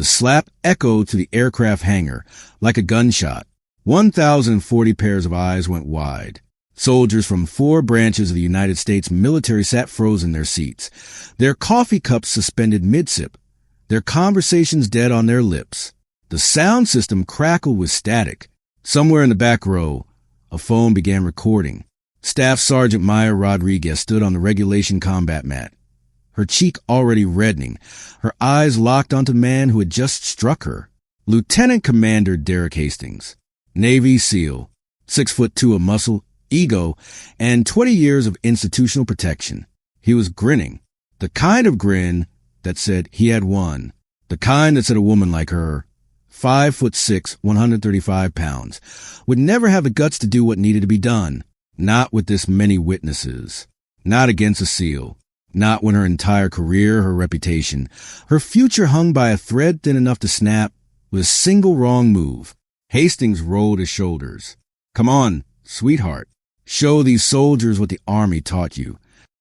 The slap echoed to the aircraft hangar like a gunshot. 1,040 pairs of eyes went wide. Soldiers from 4 branches of the United States military sat frozen in their seats, their coffee cups suspended mid-sip, their conversations dead on their lips. The sound system crackled with static. Somewhere in the back row, a phone began recording. Staff Sergeant Maya Rodriguez stood on the regulation combat mat, her cheek already reddening, her eyes locked onto the man who had just struck her. Lieutenant Commander Derek Hastings, Navy SEAL, 6'2" of muscle, ego, and 20 years of institutional protection. He was grinning, the kind of grin that said he had won, the kind that said a woman like her, 5'6", 135 pounds, would never have the guts to do what needed to be done. Not with this many witnesses. Not against a SEAL. Not when her entire career, her reputation, her future hung by a thread thin enough to snap with a single wrong move. Hastings rolled his shoulders. Come on, sweetheart. Show these soldiers what the Army taught you.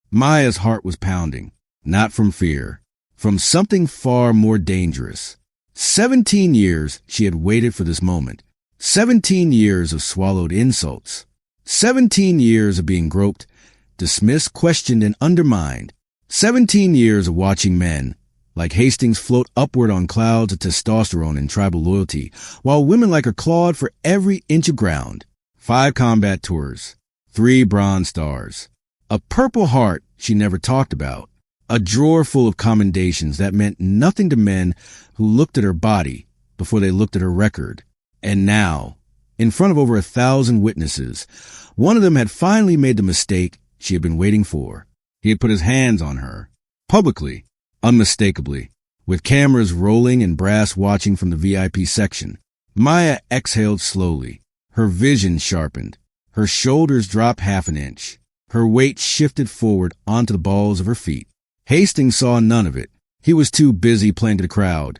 Maya's heart was pounding. Not from fear. From something far more dangerous. 17 years she had waited for this moment. 17 years of swallowed insults. 17 years of being groped, dismissed, questioned, and undermined. 17 years of watching men like Hastings float upward on clouds of testosterone and tribal loyalty, while women like her clawed for every inch of ground. 5 combat tours, 3 Bronze Stars, a Purple Heart she never talked about, a drawer full of commendations that meant nothing to men who looked at her body before they looked at her record. And now, in front of over 1,000 witnesses, one of them had finally made the mistake she had been waiting for. He had put his hands on her, publicly, unmistakably, with cameras rolling and brass watching from the VIP section. Maya exhaled slowly. Her vision sharpened. Her shoulders dropped half an inch. Her weight shifted forward onto the balls of her feet. Hastings saw none of it. He was too busy playing to the crowd,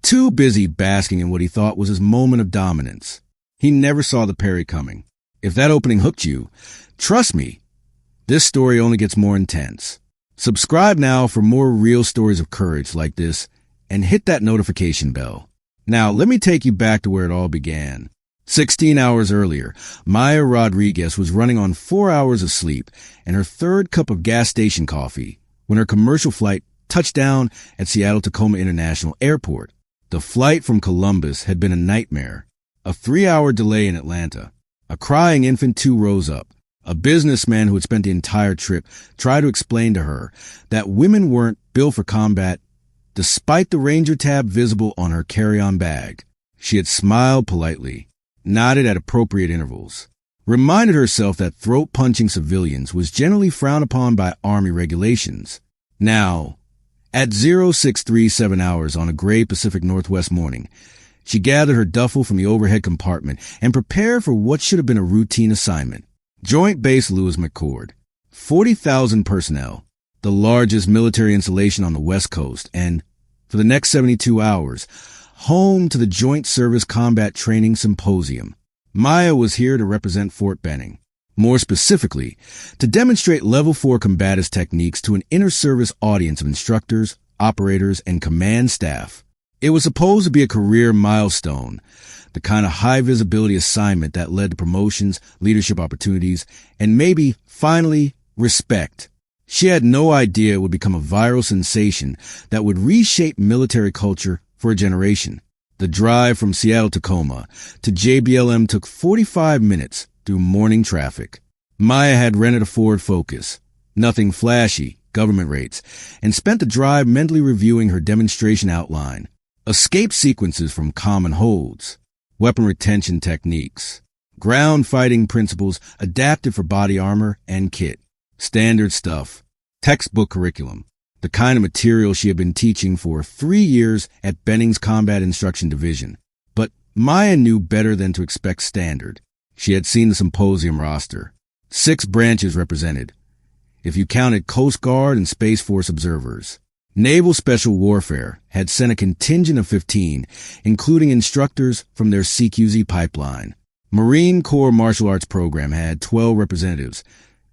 too busy basking in what he thought was his moment of dominance. He never saw the parry coming. If that opening hooked you, trust me, this story only gets more intense. Subscribe now for more real stories of courage like this and hit that notification bell. Now, let me take you back to where it all began. 16 hours earlier, Maya Rodriguez was running on 4 hours of sleep and her 3rd cup of gas station coffee when her commercial flight touched down at Seattle-Tacoma International Airport. The flight from Columbus had been a nightmare. A 3-hour delay in Atlanta. A crying infant 2 rows up. A businessman who had spent the entire trip tried to explain to her that women weren't built for combat, despite the Ranger tab visible on her carry-on bag. She had smiled politely, nodded at appropriate intervals, reminded herself that throat-punching civilians was generally frowned upon by Army regulations. Now, at 0637 hours on a gray Pacific Northwest morning, she gathered her duffel from the overhead compartment and prepared for what should have been a routine assignment. Joint Base Lewis McChord, 40,000 personnel, the largest military installation on the West Coast, and, for the next 72 hours, home to the Joint Service Combat Training Symposium. Maya was here to represent Fort Benning. More specifically, to demonstrate Level 4 combatives techniques to an inter-service audience of instructors, operators, and command staff. It was supposed to be a career milestone, the kind of high-visibility assignment that led to promotions, leadership opportunities, and maybe, finally, respect. She had no idea it would become a viral sensation that would reshape military culture for a generation. The drive from Seattle-Tacoma to JBLM took 45 minutes through morning traffic. Maya had rented a Ford Focus, nothing flashy, government rates, and spent the drive mentally reviewing her demonstration outline. Escape sequences from common holds, weapon retention techniques, ground fighting principles adapted for body armor and kit, standard stuff, textbook curriculum, the kind of material she had been teaching for 3 years at Benning's Combat Instruction Division. But Maya knew better than to expect standard. She had seen the symposium roster. 6 branches represented, if you counted Coast Guard and Space Force observers. Naval Special Warfare had sent a contingent of 15, including instructors from their CQZ pipeline. Marine Corps Martial Arts Program had 12 representatives,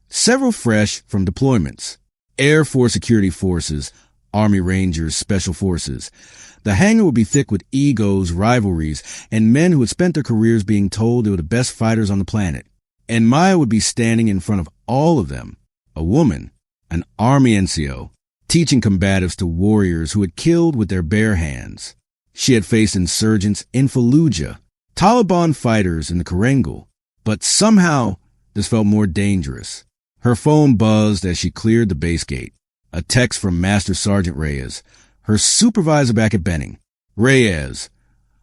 several fresh from deployments. Air Force Security Forces Army Rangers, Special Forces. The hangar would be thick with egos, rivalries, and men who had spent their careers being told they were the best fighters on the planet. And Maya would be standing in front of all of them, a woman, an Army NCO, teaching combatives to warriors who had killed with their bare hands. She had faced insurgents in Fallujah, Taliban fighters in the Korengal, but somehow this felt more dangerous. Her phone buzzed as she cleared the base gate. A text from Master Sergeant Reyes, her supervisor back at Benning. Reyes,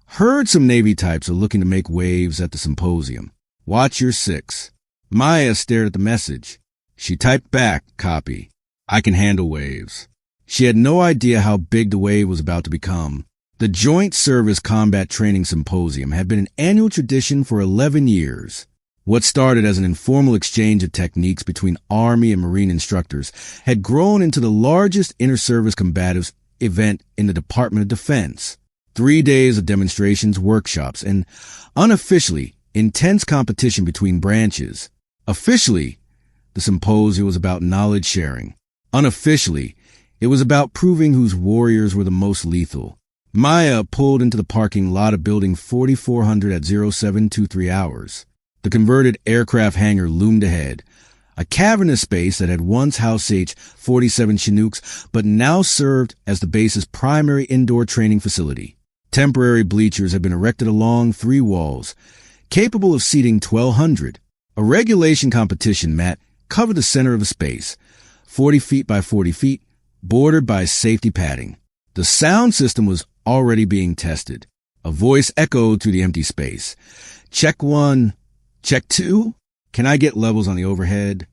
heard some Navy types are looking to make waves at the symposium. Watch your six. Maya stared at the message. She typed back, copy. I can handle waves. She had no idea how big the wave was about to become. The Joint Service Combat Training Symposium had been an annual tradition for 11 years. What started as an informal exchange of techniques between Army and Marine instructors had grown into the largest inter-service combatives event in the Department of Defense. 3 days of demonstrations, workshops, and unofficially, intense competition between branches. Officially, the symposium was about knowledge sharing. Unofficially, it was about proving whose warriors were the most lethal. Maya pulled into the parking lot of Building 4400 at 0723 hours. The converted aircraft hangar loomed ahead, a cavernous space that had once housed H-47 Chinooks, but now served as the base's primary indoor training facility. Temporary bleachers had been erected along 3 walls, capable of seating 1,200. A regulation competition mat covered the center of the space, 40 feet by 40 feet, bordered by safety padding. The sound system was already being tested. A voice echoed through the empty space. Check 1. Check 2? Can I get levels on the overhead?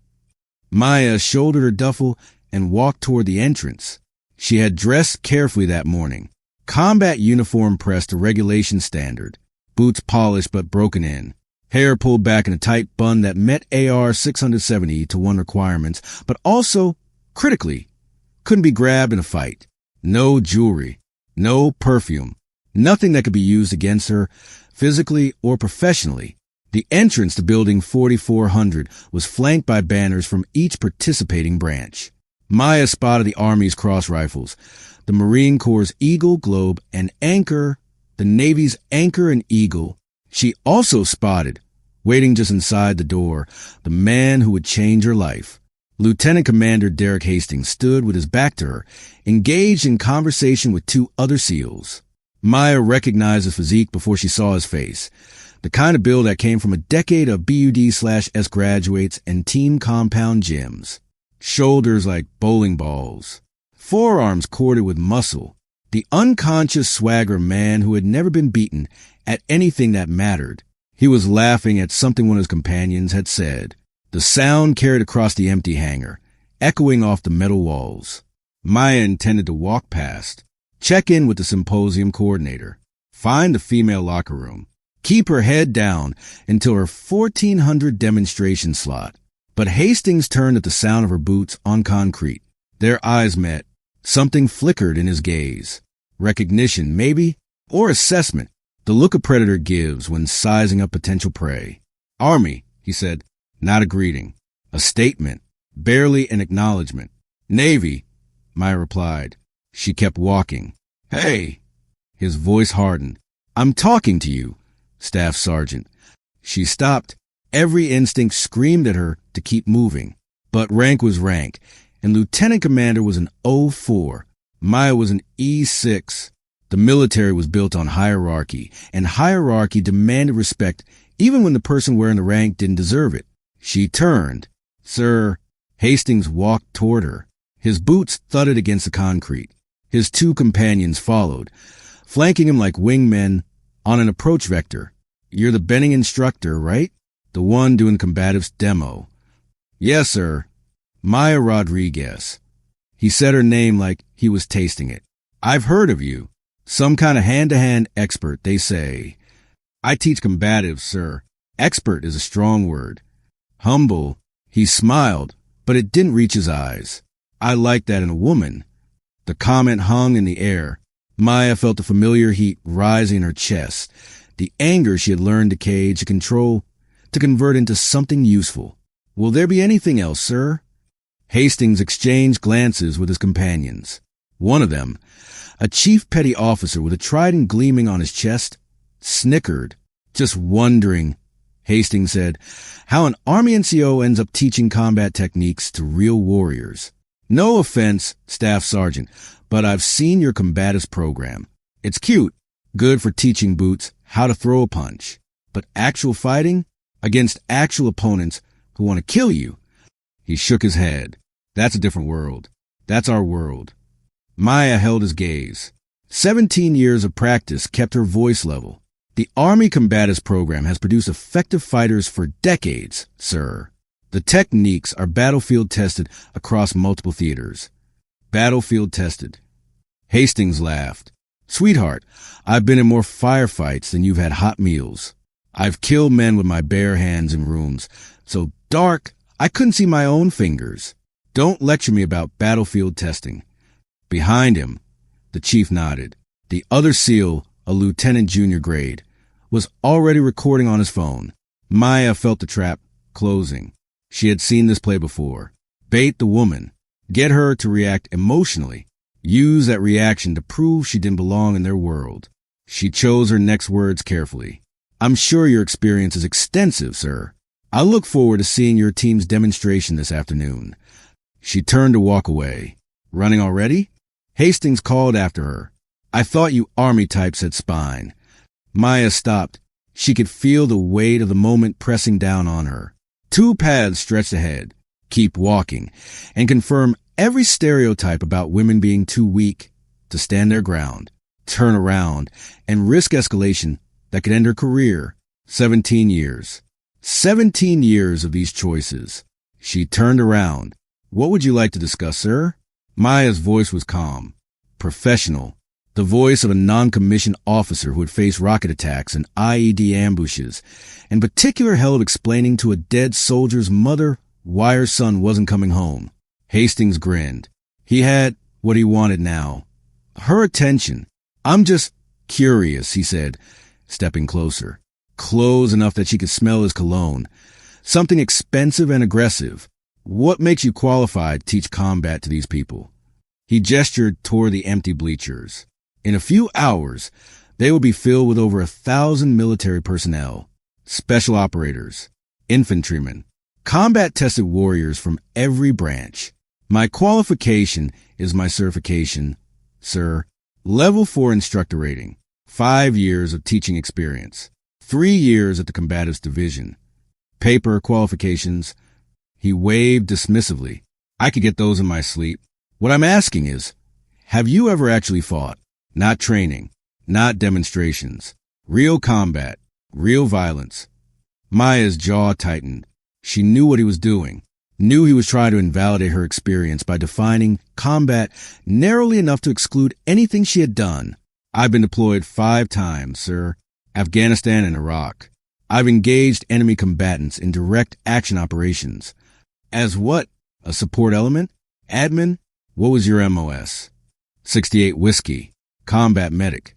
Maya shouldered her duffel and walked toward the entrance. She had dressed carefully that morning. Combat uniform pressed to regulation standard. Boots polished but broken in. Hair pulled back in a tight bun that met AR 670 to 1 requirements, but also, critically, couldn't be grabbed in a fight. No jewelry. No perfume. Nothing that could be used against her, physically or professionally. The entrance to Building 4400 was flanked by banners from each participating branch. Maya spotted the Army's cross rifles, the Marine Corps' Eagle, Globe, and Anchor, the Navy's Anchor and Eagle. She also spotted, waiting just inside the door, the man who would change her life. Lieutenant Commander Derek Hastings stood with his back to her, engaged in conversation with 2 other SEALs. Maya recognized his physique before she saw his face. The kind of build that came from a decade of BUD/S graduates and team compound gyms. Shoulders like bowling balls. Forearms corded with muscle. The unconscious swagger man who had never been beaten at anything that mattered. He was laughing at something one of his companions had said. The sound carried across the empty hangar, echoing off the metal walls. Maya intended to walk past, check in with the symposium coordinator, find the female locker room, keep her head down until her 1400 demonstration slot. But Hastings turned at the sound of her boots on concrete. Their eyes met. Something flickered in his gaze. Recognition, maybe, or assessment. The look a predator gives when sizing up potential prey. Army, he said, not a greeting. A statement, barely an acknowledgement. Navy, Maya replied. She kept walking. Hey! His voice hardened. I'm talking to you, Staff Sergeant. She stopped. Every instinct screamed at her to keep moving. But rank was rank, and Lieutenant Commander was an O4. Maya was an E6. The military was built on hierarchy, and hierarchy demanded respect even when the person wearing the rank didn't deserve it. She turned. Sir, Hastings walked toward her. His boots thudded against the concrete. His 2 companions followed, flanking him like wingmen on an approach vector. You're the Benning instructor, right? The one doing combatives demo. Yes, sir. Maya Rodriguez. He said her name like he was tasting it. I've heard of you. Some kind of hand-to-hand expert, they say. I teach combatives, sir. Expert is a strong word. Humble. He smiled, but it didn't reach his eyes. I like that in a woman. The comment hung in the air. Maya felt the familiar heat rising in her chest, the anger she had learned to cage, to control, to convert into something useful. Will there be anything else, sir? Hastings exchanged glances with his companions. One of them, a chief petty officer with a trident gleaming on his chest, snickered, just wondering, Hastings said, how an Army NCO ends up teaching combat techniques to real warriors. No offense, Staff Sergeant, but I've seen your combatives program. It's cute, good for teaching boots how to throw a punch. But actual fighting against actual opponents who want to kill you? He shook his head. That's a different world. That's our world. Maya held his gaze. 17 years of practice kept her voice level. The Army Combatives program has produced effective fighters for decades, sir. The techniques are battlefield tested across multiple theaters. Battlefield tested. Hastings laughed. Sweetheart, I've been in more firefights than you've had hot meals. I've killed men with my bare hands in rooms so dark I couldn't see my own fingers. Don't lecture me about battlefield testing. Behind him, the chief nodded. The other SEAL, a lieutenant junior grade, was already recording on his phone. Maya felt the trap closing. She had seen this play before. Bait the woman. Get her to react emotionally. Use that reaction to prove she didn't belong in their world. She chose her next words carefully. I'm sure your experience is extensive, sir. I look forward to seeing your team's demonstration this afternoon. She turned to walk away. Running already? Hastings called after her. I thought you Army types had spine. Maya stopped. She could feel the weight of the moment pressing down on her. Two paths stretched ahead. Keep walking and confirm every stereotype about women being too weak to stand their ground. Turn around and risk escalation that could end her career. 17 years. 17 years of these choices. She turned around. What would you like to discuss, sir? Maya's voice was calm, professional, the voice of a non-commissioned officer who had faced rocket attacks and IED ambushes, and particular hell of explaining to a dead soldier's mother why her son wasn't coming home. Hastings grinned. He had what he wanted now. Her attention. I'm just curious, he said, stepping closer. Close enough that she could smell his cologne. Something expensive and aggressive. What makes you qualified to teach combat to these people? He gestured toward the empty bleachers. In a few hours, they would be filled with over 1,000 military personnel, special operators, infantrymen, combat-tested warriors from every branch. My qualification is my certification, sir. Level 4 instructor rating, 5 years of teaching experience, 3 years at the Combatives Division. Paper qualifications. He waved dismissively. I could get those in my sleep. What I'm asking is, have you ever actually fought? Not training, not demonstrations. Real combat, real violence. Maya's jaw tightened. She knew what he was doing, knew he was trying to invalidate her experience by defining combat narrowly enough to exclude anything she had done. I've been deployed 5 times, sir. Afghanistan and Iraq. I've engaged enemy combatants in direct action operations. As what? A support element? Admin? What was your MOS? 68 Whiskey. Combat medic.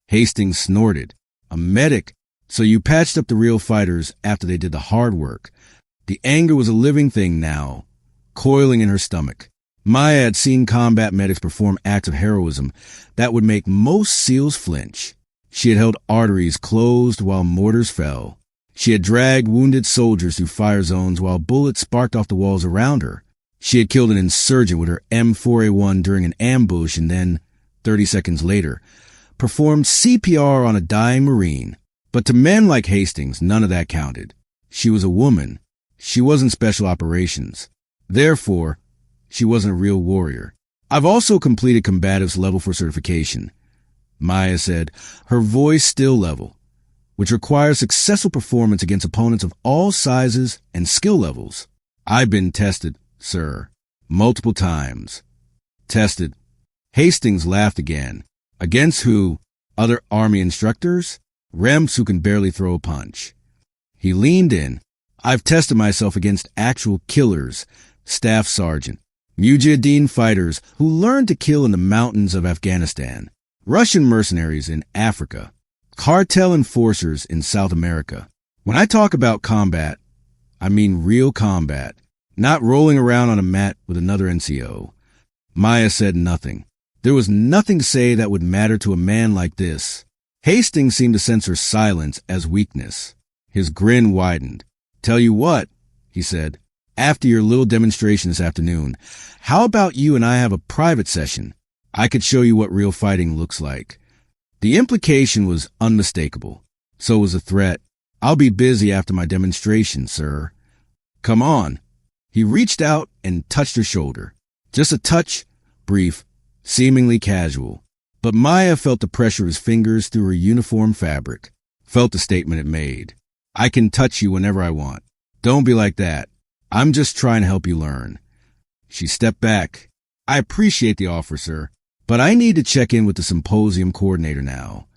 Hastings snorted. A medic? So you patched up the real fighters after they did the hard work. The anger was a living thing now, coiling in her stomach. Maya had seen combat medics perform acts of heroism that would make most SEALs flinch. She had held arteries closed while mortars fell. She had dragged wounded soldiers through fire zones while bullets sparked off the walls around her. She had killed an insurgent with her M4A1 during an ambush and then, 30 seconds later, performed CPR on a dying Marine. But to men like Hastings, none of that counted. She was a woman. She wasn't special operations. Therefore, she wasn't a real warrior. I've also completed Combatives Level 4 certification, Maya said, her voice still level, which requires successful performance against opponents of all sizes and skill levels. I've been tested, sir, multiple times. Tested. Hastings laughed again. Against who? Other Army instructors? Remps who can barely throw a punch. He leaned in. I've tested myself against actual killers, Staff Sergeant, Mujahideen fighters who learned to kill in the mountains of Afghanistan, Russian mercenaries in Africa, cartel enforcers in South America. When I talk about combat, I mean real combat, not rolling around on a mat with another NCO. Maya said nothing. There was nothing to say that would matter to a man like this. Hastings seemed to sense her silence as weakness. His grin widened. "Tell you what," he said, "after your little demonstration this afternoon, how about you and I have a private session? I could show you what real fighting looks like." The implication was unmistakable. So was the threat. "I'll be busy after my demonstration, sir." "Come on." He reached out and touched her shoulder. Just a touch, brief, seemingly casual. But Maya felt the pressure of his fingers through her uniform fabric, felt the statement it made. "I can touch you whenever I want. Don't be like that. I'm just trying to help you learn." She stepped back. "I appreciate the offer, sir, but I need to check in with the symposium coordinator now."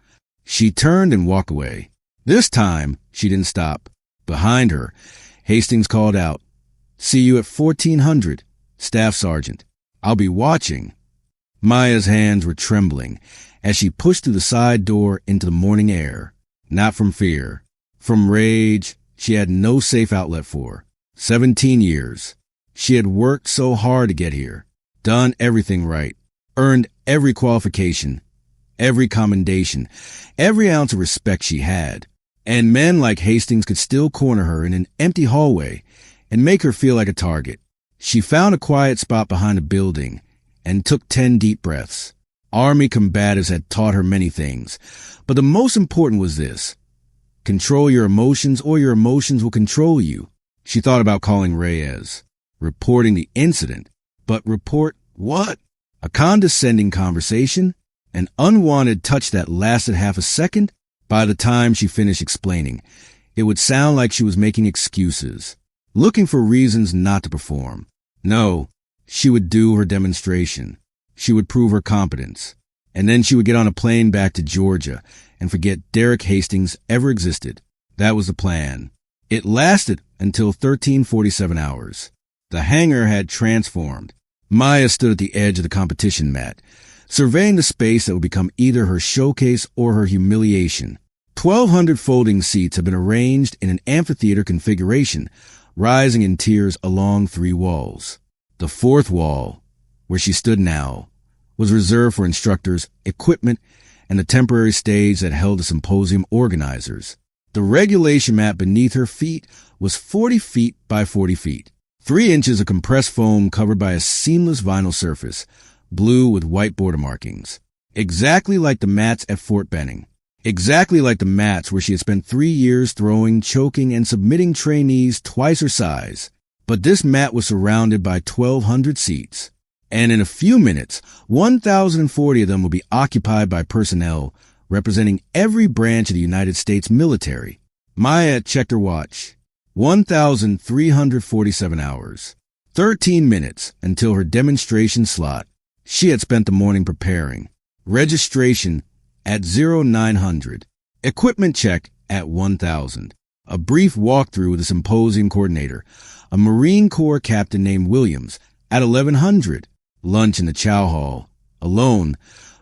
She turned and walked away. This time, she didn't stop. Behind her, Hastings called out, "See you at 1400, Staff Sergeant. I'll be watching." Maya's hands were trembling as she pushed through the side door into the morning air. Not from fear. From rage she had no safe outlet for. 17 years. She had worked so hard to get here, done everything right, earned every qualification, every commendation, every ounce of respect she had. And men like Hastings could still corner her in an empty hallway and make her feel like a target. She found a quiet spot behind a building and took 10 deep breaths. Army combatives had taught her many things, but the most important was this: control your emotions or your emotions will control you. She thought about calling Reyes, reporting the incident, but report what? A condescending conversation? An unwanted touch that lasted half a second? By the time she finished explaining, it would sound like she was making excuses, looking for reasons not to perform. No, she would do her demonstration. She would prove her competence. And then she would get on a plane back to Georgia and forget Derek Hastings ever existed. That was the plan. It lasted until 1347 hours. The hangar had transformed. Maya stood at the edge of the competition mat, surveying the space that would become either her showcase or her humiliation. 1,200 folding seats had been arranged in an amphitheater configuration, rising in tiers along 3 walls. The 4th wall, where she stood now, was reserved for instructors, equipment, and the temporary stage that held the symposium organizers. The regulation mat beneath her feet was 40 feet by 40 feet, 3 inches of compressed foam covered by a seamless vinyl surface, blue with white border markings. Exactly like the mats at Fort Benning. Exactly like the mats where she had spent 3 years throwing, choking, and submitting trainees twice her size. But this mat was surrounded by 1,200 seats. And in a few minutes, 1,040 of them would be occupied by personnel representing every branch of the United States military. Maya checked her watch. 1,347 hours. 13 minutes until her demonstration slot. She had spent the morning preparing. Registration at 0900. Equipment check at 1,000. A brief walkthrough with the symposium coordinator, a Marine Corps captain named Williams, at 1100. Lunch in the chow hall. Alone,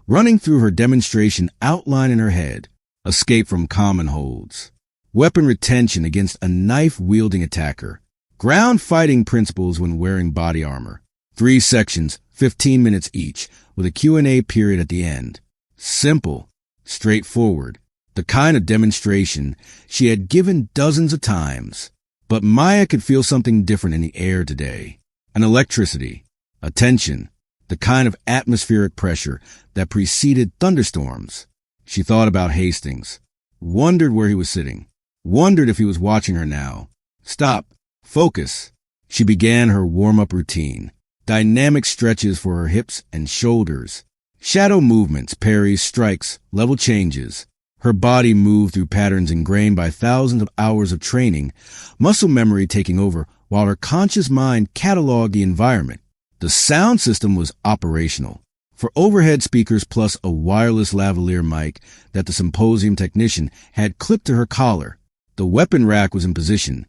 running through her demonstration outline in her head. Escape from common holds. Weapon retention against a knife-wielding attacker. Ground fighting principles when wearing body armor. 3 sections, 15 minutes each, with a Q&A period at the end. Simple, straightforward, the kind of demonstration she had given dozens of times. But Maya could feel something different in the air today. An electricity, a tension, the kind of atmospheric pressure that preceded thunderstorms. She thought about Hastings, wondered where he was sitting, wondered if he was watching her now. Stop, focus. She began her warm-up routine. Dynamic stretches for her hips and shoulders. Shadow movements, parries, strikes, level changes. Her body moved through patterns ingrained by thousands of hours of training, muscle memory taking over while her conscious mind cataloged the environment. The sound system was operational. For overhead speakers plus a wireless lavalier mic that the symposium technician had clipped to her collar. The weapon rack was in position.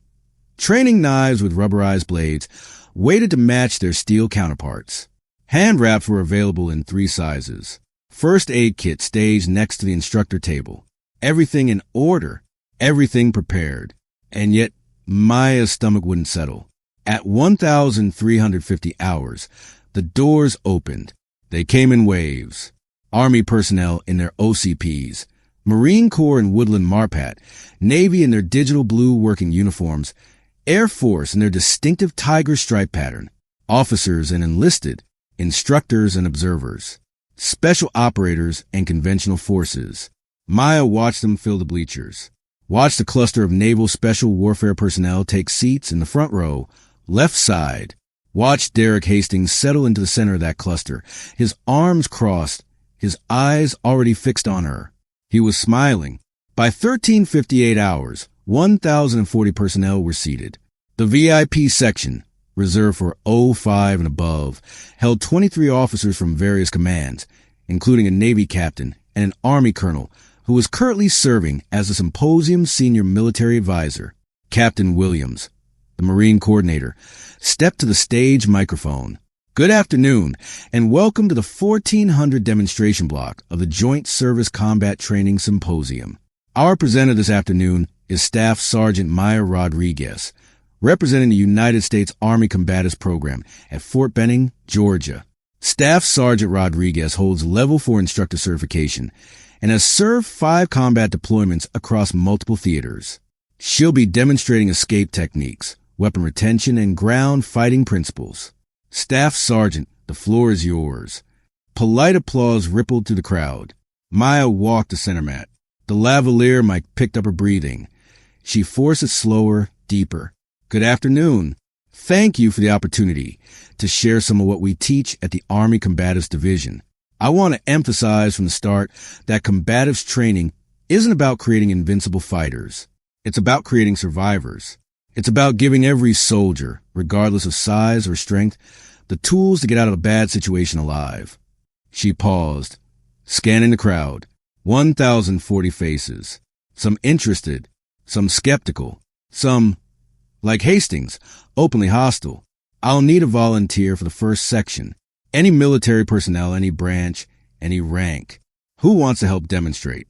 Training knives with rubberized blades waited to match their steel counterparts. Hand wraps were available in 3 sizes. First aid kit staged next to the instructor table. Everything in order, everything prepared. And yet, Maya's stomach wouldn't settle. At 1,350 hours, the doors opened. They came in waves. Army personnel in their OCPs, Marine Corps in woodland MARPAT, Navy in their digital blue working uniforms, Air Force in their distinctive tiger stripe pattern, officers and enlisted, instructors and observers, special operators and conventional forces. Maya watched them fill the bleachers, watched a cluster of naval special warfare personnel take seats in the front row, left side, watched Derek Hastings settle into the center of that cluster, his arms crossed, his eyes already fixed on her. He was smiling. By 1358 hours, 1,040 personnel were seated. The VIP section, reserved for 05 and above, held 23 officers from various commands, including a Navy captain and an Army colonel who was currently serving as the symposium's senior military advisor. Captain Williams, the Marine coordinator, stepped to the stage microphone. Good afternoon, and welcome to the 1400 demonstration block of the Joint Service Combat Training Symposium. Our presenter this afternoon is Staff Sergeant Maya Rodriguez, representing the United States Army Combatives Program at Fort Benning, Georgia. Staff Sergeant Rodriguez holds Level 4 instructor certification and has served 5 combat deployments across multiple theaters. She'll be demonstrating escape techniques, weapon retention, and ground fighting principles. Staff Sergeant, the floor is yours. Polite applause rippled through the crowd. Maya walked the center mat. The lavalier mic picked up her breathing. She forced it slower, deeper. Good afternoon. Thank you for the opportunity to share some of what we teach at the Army Combatives Division. I want to emphasize from the start that combatives training isn't about creating invincible fighters. It's about creating survivors. It's about giving every soldier, regardless of size or strength, the tools to get out of a bad situation alive. She paused, scanning the crowd. 1,040 faces. Some interested, some skeptical, some, like Hastings, openly hostile. I'll need a volunteer for the first section. Any military personnel, any branch, any rank. Who wants to help demonstrate?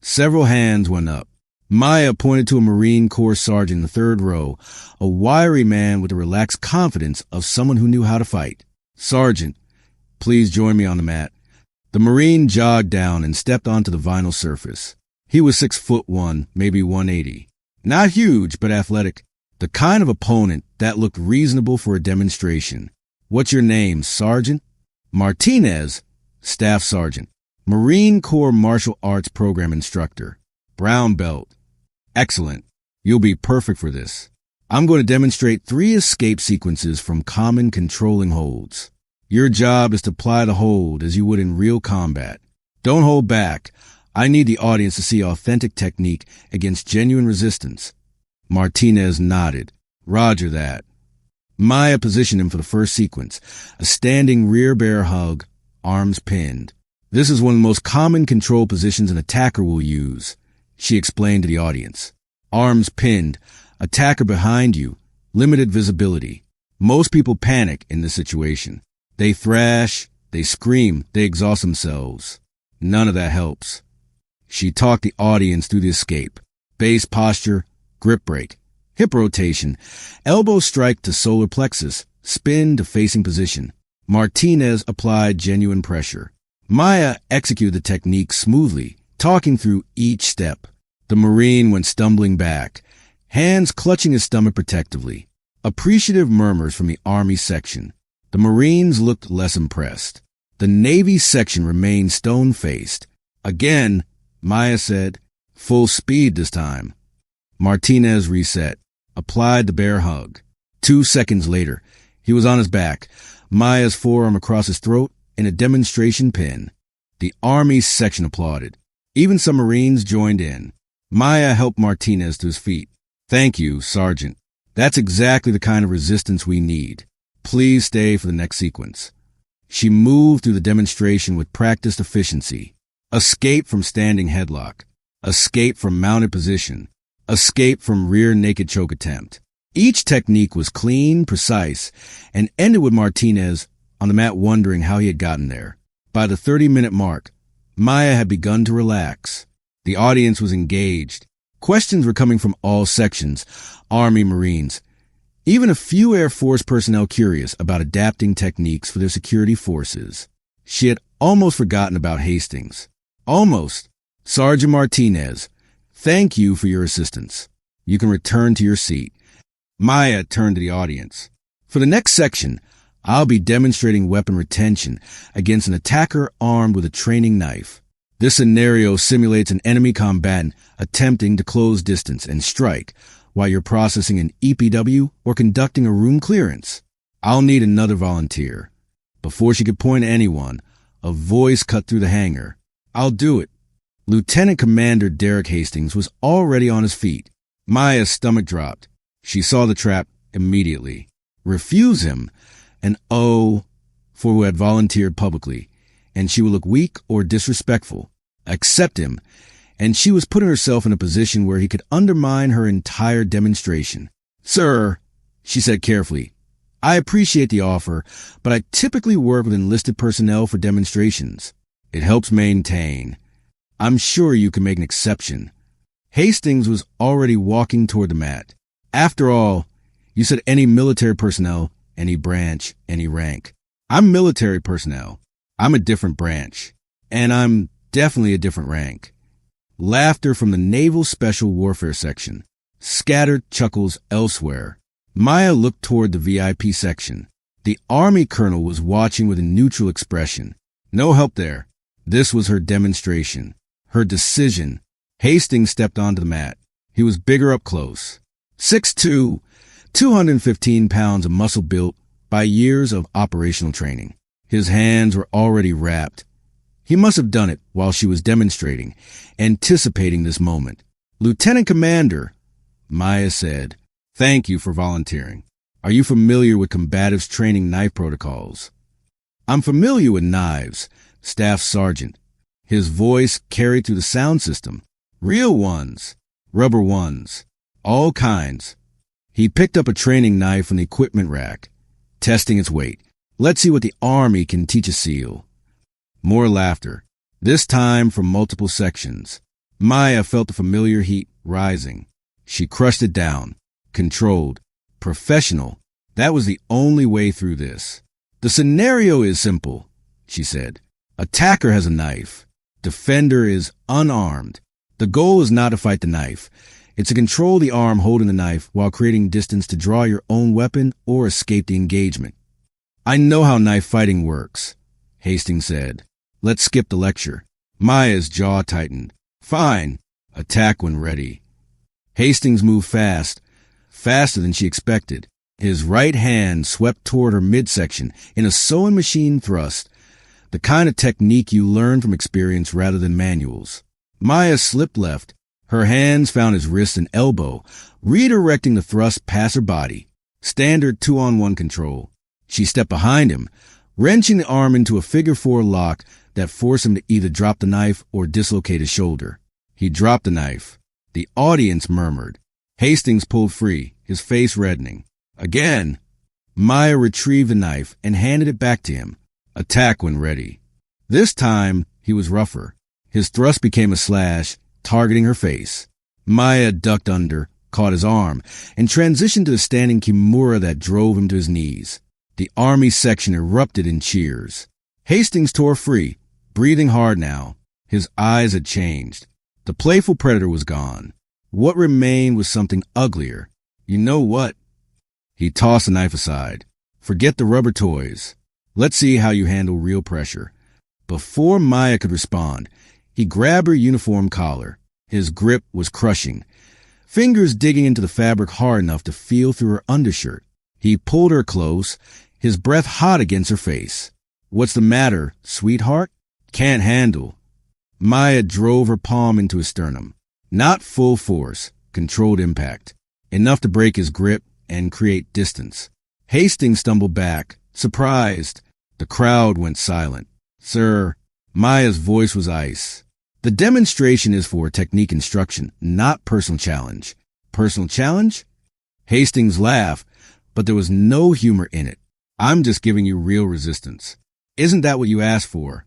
Several hands went up. Maya pointed to a Marine Corps sergeant in the third row, a wiry man with the relaxed confidence of someone who knew how to fight. Sergeant, please join me on the mat. The Marine jogged down and stepped onto the vinyl surface. He was 6'1", maybe 180. Not huge, but athletic. The kind of opponent that looked reasonable for a demonstration. What's your name, Sergeant? Martinez, Staff Sergeant. Marine Corps Martial Arts Program Instructor. Brown belt. Excellent. You'll be perfect for this. I'm going to demonstrate 3 escape sequences from common controlling holds. Your job is to apply the hold as you would in real combat. Don't hold back. I need the audience to see authentic technique against genuine resistance. Martinez nodded. Roger that. Maya positioned him for the first sequence, a standing rear bear hug, arms pinned. This is one of the most common control positions an attacker will use, she explained to the audience. Arms pinned, attacker behind you, limited visibility. Most people panic in this situation. They thrash, they scream, they exhaust themselves. None of that helps. She talked the audience through the escape. Base posture, grip break, hip rotation, elbow strike to solar plexus, spin to facing position. Martinez applied genuine pressure. Maya executed the technique smoothly, talking through each step. The Marine went stumbling back, hands clutching his stomach protectively. Appreciative murmurs from the Army section. The Marines looked less impressed. The Navy section remained stone-faced. Again, Maya said, full speed this time. Martinez reset, applied the bear hug. 2 seconds later, he was on his back, Maya's forearm across his throat in a demonstration pin. The Army section applauded. Even some Marines joined in. Maya helped Martinez to his feet. Thank you, Sergeant. That's exactly the kind of resistance we need. Please stay for the next sequence. She moved through the demonstration with practiced efficiency. Escape from standing headlock. Escape from mounted position. Escape from rear naked choke attempt. Each technique was clean, precise, and ended with Martinez on the mat wondering how he had gotten there. By the 30-minute mark, Maya had begun to relax. The audience was engaged. Questions were coming from all sections, Army, Marines, even a few Air Force personnel curious about adapting techniques for their security forces. She had almost forgotten about Hastings. Almost. Sergeant Martinez, thank you for your assistance. You can return to your seat. Maya turned to the audience. For the next section, I'll be demonstrating weapon retention against an attacker armed with a training knife. This scenario simulates an enemy combatant attempting to close distance and strike while you're processing an EPW or conducting a room clearance. I'll need another volunteer. Before she could point at anyone, a voice cut through the hangar. I'll do it. Lieutenant Commander Derek Hastings was already on his feet. Maya's stomach dropped. She saw the trap immediately. Refuse him, an O for who had volunteered publicly, and she would look weak or disrespectful. Accept him, and she was putting herself in a position where he could undermine her entire demonstration. Sir, she said carefully, I appreciate the offer, but I typically work with enlisted personnel for demonstrations. It helps maintain. I'm sure you can make an exception. Hastings was already walking toward the mat. After all, you said any military personnel, any branch, any rank. I'm military personnel. I'm a different branch. And I'm definitely a different rank. Laughter from the Naval Special Warfare section. Scattered chuckles elsewhere. Maya looked toward the VIP section. The Army colonel was watching with a neutral expression. No help there. This was her demonstration. Her decision. Hastings stepped onto the mat. He was bigger up close. 6'2", 215 pounds of muscle built by years of operational training. His hands were already wrapped. He must have done it while she was demonstrating, anticipating this moment. Lieutenant Commander, Maya said, thank you for volunteering. Are you familiar with combatives training knife protocols? I'm familiar with knives, Staff Sergeant. His voice carried through the sound system. Real ones, rubber ones, all kinds. He picked up a training knife from the equipment rack, testing its weight. Let's see what the Army can teach a SEAL. More laughter, this time from multiple sections. Maya felt the familiar heat rising. She crushed it down. Controlled. Professional. That was the only way through this. The scenario is simple, she said. Attacker has a knife. Defender is unarmed. The goal is not to fight the knife. It's to control the arm holding the knife while creating distance to draw your own weapon or escape the engagement. I know how knife fighting works, Hastings said. Let's skip the lecture. Maya's jaw tightened. Fine. Attack when ready. Hastings moved fast, faster than she expected. His right hand swept toward her midsection in a sewing machine thrust, the kind of technique you learn from experience rather than manuals. Maya slipped left. Her hands found his wrist and elbow, redirecting the thrust past her body. Standard 2-on-1 control. She stepped behind him, wrenching the arm into a figure-4 lock that forced him to either drop the knife or dislocate his shoulder. He dropped the knife. The audience murmured. Hastings pulled free, his face reddening. Again. Maya retrieved the knife and handed it back to him. Attack when ready. This time, he was rougher. His thrust became a slash, targeting her face. Maya ducked under, caught his arm, and transitioned to the standing kimura that drove him to his knees. The Army section erupted in cheers. Hastings tore free, breathing hard now. His eyes had changed. The playful predator was gone. What remained was something uglier. You know what? He tossed the knife aside. Forget the rubber toys. Let's see how you handle real pressure. Before Maya could respond, he grabbed her uniform collar. His grip was crushing, fingers digging into the fabric hard enough to feel through her undershirt. He pulled her close, his breath hot against her face. What's the matter, sweetheart? Can't handle. Maya drove her palm into his sternum. Not full force, controlled impact. Enough to break his grip and create distance. Hastings stumbled back, surprised. The crowd went silent. Sir, Maya's voice was ice. The demonstration is for technique instruction, not personal challenge. Personal challenge? Hastings laughed, but there was no humor in it. I'm just giving you real resistance. Isn't that what you asked for?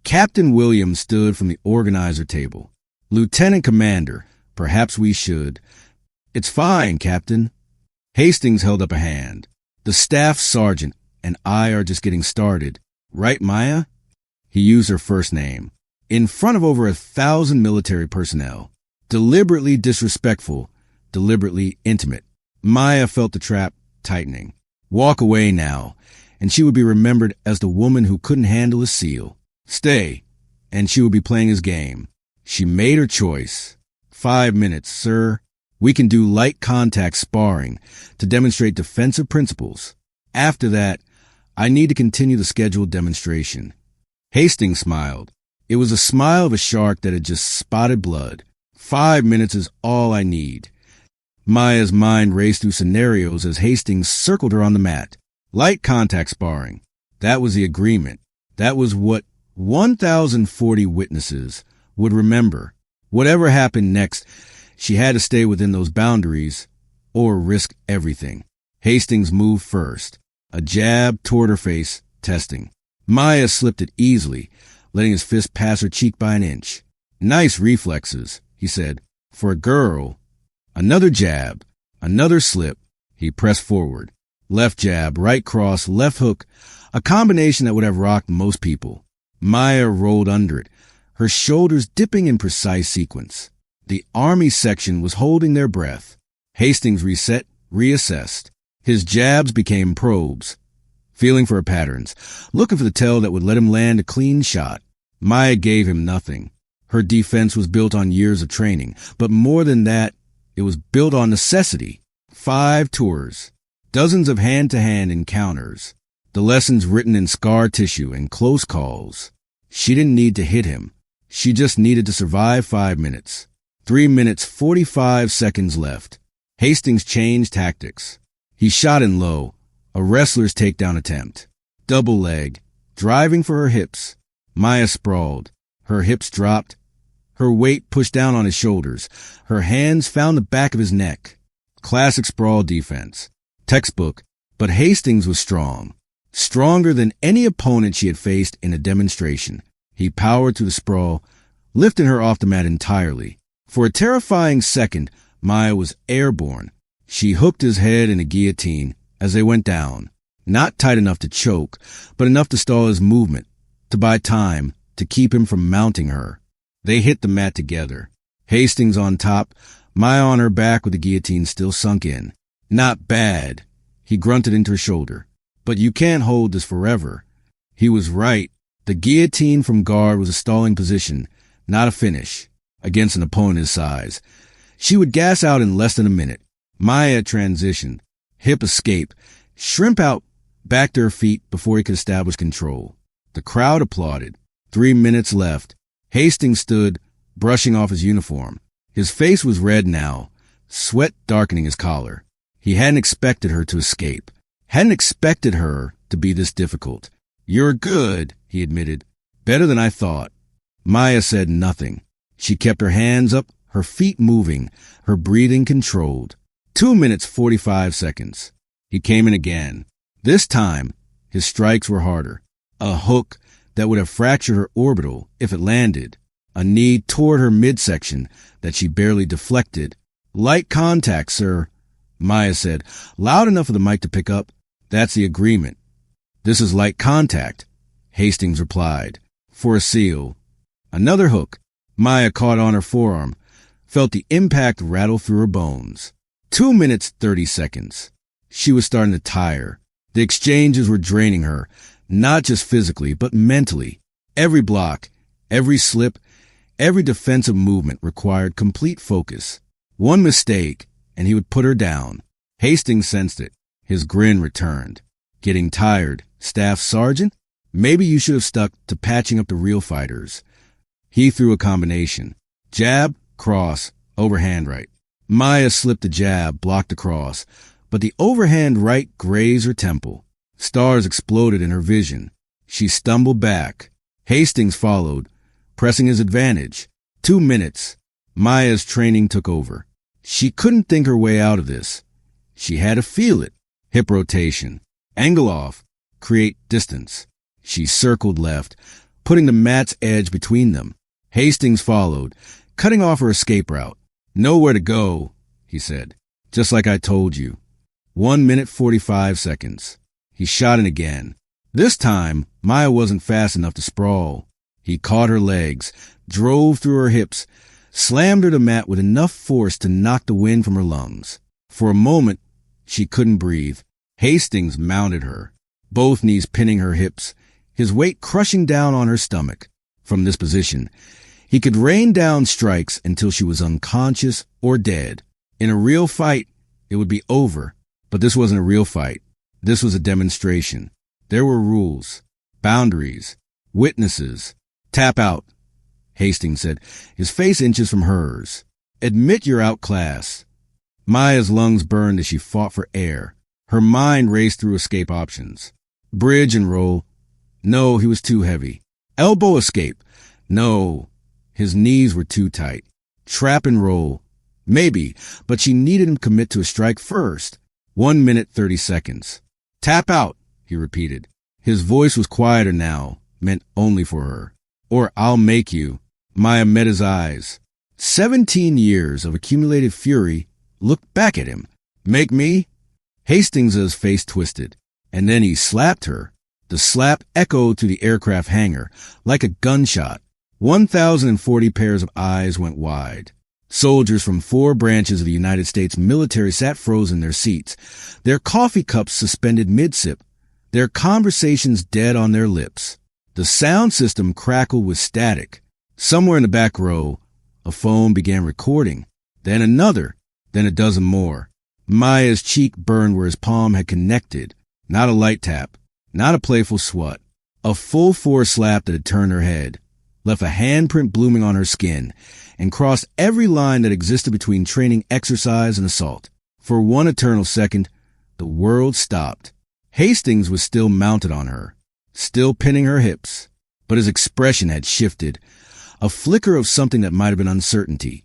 Captain Williams stood from the organizer table. Lieutenant Commander, perhaps we should. It's fine, Captain. Hastings held up a hand. The staff sergeant and I are just getting started. Right, Maya? He used her first name. In front of over 1,000 military personnel. Deliberately disrespectful, deliberately intimate. Maya felt the trap tightening. Walk away now, and she would be remembered as the woman who couldn't handle a SEAL. Stay, and she would be playing his game. She made her choice. 5 minutes, sir. We can do light contact sparring to demonstrate defensive principles. After that, I need to continue the scheduled demonstration. Hastings smiled. It was a smile of a shark that had just spotted blood. 5 minutes is all I need. Maya's mind raced through scenarios as Hastings circled her on the mat. Light contact sparring. That was the agreement. That was what 1,040 witnesses would remember. Whatever happened next, she had to stay within those boundaries or risk everything. Hastings moved first. A jab toward her face, testing. Maya slipped it easily, letting his fist pass her cheek by an inch. Nice reflexes, he said. For a girl. Another jab. Another slip. He pressed forward. Left jab, right cross, left hook. A combination that would have rocked most people. Maya rolled under it, her shoulders dipping in precise sequence. The Army section was holding their breath. Hastings reset, reassessed. His jabs became probes, feeling for patterns, looking for the tell that would let him land a clean shot. Maya gave him nothing. Her defense was built on years of training, but more than that, it was built on necessity. 5 tours, dozens of hand-to-hand encounters, the lessons written in scar tissue and close calls. She didn't need to hit him. She just needed to survive 5 minutes. 3 minutes, 45 seconds left. Hastings changed tactics. He shot in low, a wrestler's takedown attempt. Double leg, driving for her hips. Maya sprawled. Her hips dropped. Her weight pushed down on his shoulders. Her hands found the back of his neck. Classic sprawl defense. Textbook, but Hastings was strong. Stronger than any opponent she had faced in a demonstration. He powered through the sprawl, lifting her off the mat entirely. For a terrifying second, Maya was airborne. She hooked his head in a guillotine as they went down. Not tight enough to choke, but enough to stall his movement, to buy time, to keep him from mounting her. They hit the mat together. Hastings on top, Maya on her back with the guillotine still sunk in. Not bad, he grunted into her shoulder. But you can't hold this forever. He was right. The guillotine from guard was a stalling position, not a finish, against an opponent his size. She would gas out in less than a minute. Maya transitioned, hip escape, shrimp out, back to her feet before he could establish control. The crowd applauded. 3 minutes left. Hastings stood, brushing off his uniform. His face was red now, sweat darkening his collar. He hadn't expected her to escape. Hadn't expected her to be this difficult. You're good, he admitted. Better than I thought. Maya said nothing. She kept her hands up, her feet moving, her breathing controlled. 2 minutes, 45 seconds. He came in again. This time, his strikes were harder. A hook that would have fractured her orbital if it landed. A knee toward her midsection that she barely deflected. Light contact, sir, Maya said, loud enough for the mic to pick up. That's the agreement. This is light contact, Hastings replied. For a SEAL. Another hook. Maya caught on her forearm, felt the impact rattle through her bones. 2 minutes, 30 seconds. She was starting to tire. The exchanges were draining her, not just physically, but mentally. Every block, every slip, every defensive movement required complete focus. One mistake, and he would put her down. Hastings sensed it. His grin returned. Getting tired, Staff Sergeant? Maybe you should have stuck to patching up the real fighters. He threw a combination. Jab, cross, overhand right. Maya slipped the jab, blocked the cross, but the overhand right grazed her temple. Stars exploded in her vision. She stumbled back. Hastings followed, pressing his advantage. 2 minutes. Maya's training took over. She couldn't think her way out of this. She had to feel it. Hip rotation. Angle off. Create distance. She circled left, putting the mat's edge between them. Hastings followed, cutting off her escape route. Nowhere to go, he said. Just like I told you. 1 minute, 45 seconds. He shot in again. This time, Maya wasn't fast enough to sprawl. He caught her legs, drove through her hips, slammed her to mat with enough force to knock the wind from her lungs. For a moment, she couldn't breathe. Hastings mounted her, both knees pinning her hips, his weight crushing down on her stomach. From this position, he could rain down strikes until she was unconscious or dead. In a real fight, it would be over, but this wasn't a real fight. This was a demonstration. There were rules, boundaries, witnesses. Tap out, Hastings said, his face inches from hers. Admit you're outclassed. Maya's lungs burned as she fought for air. Her mind raced through escape options. Bridge and roll. No, he was too heavy. Elbow escape. No, his knees were too tight. Trap and roll. Maybe, but she needed him to commit to a strike first. 1 minute, 30 seconds. Tap out, he repeated. His voice was quieter now, meant only for her. Or I'll make you. Maya met his eyes. 17 years of accumulated fury looked back at him. Make me? Hastings' face twisted, and then he slapped her. The slap echoed through the aircraft hangar like a gunshot. 1,040 pairs of eyes went wide. Soldiers from 4 branches of the United States military sat frozen in their seats, their coffee cups suspended mid-sip, their conversations dead on their lips. The sound system crackled with static. Somewhere in the back row, a phone began recording, then another, then a dozen more. Maya's cheek burned where his palm had connected. Not a light tap, not a playful swat. A full force slap that had turned her head, left a handprint blooming on her skin, and crossed every line that existed between training exercise and assault. For one eternal second, the world stopped. Hastings was still mounted on her, still pinning her hips, but his expression had shifted. A flicker of something that might have been uncertainty,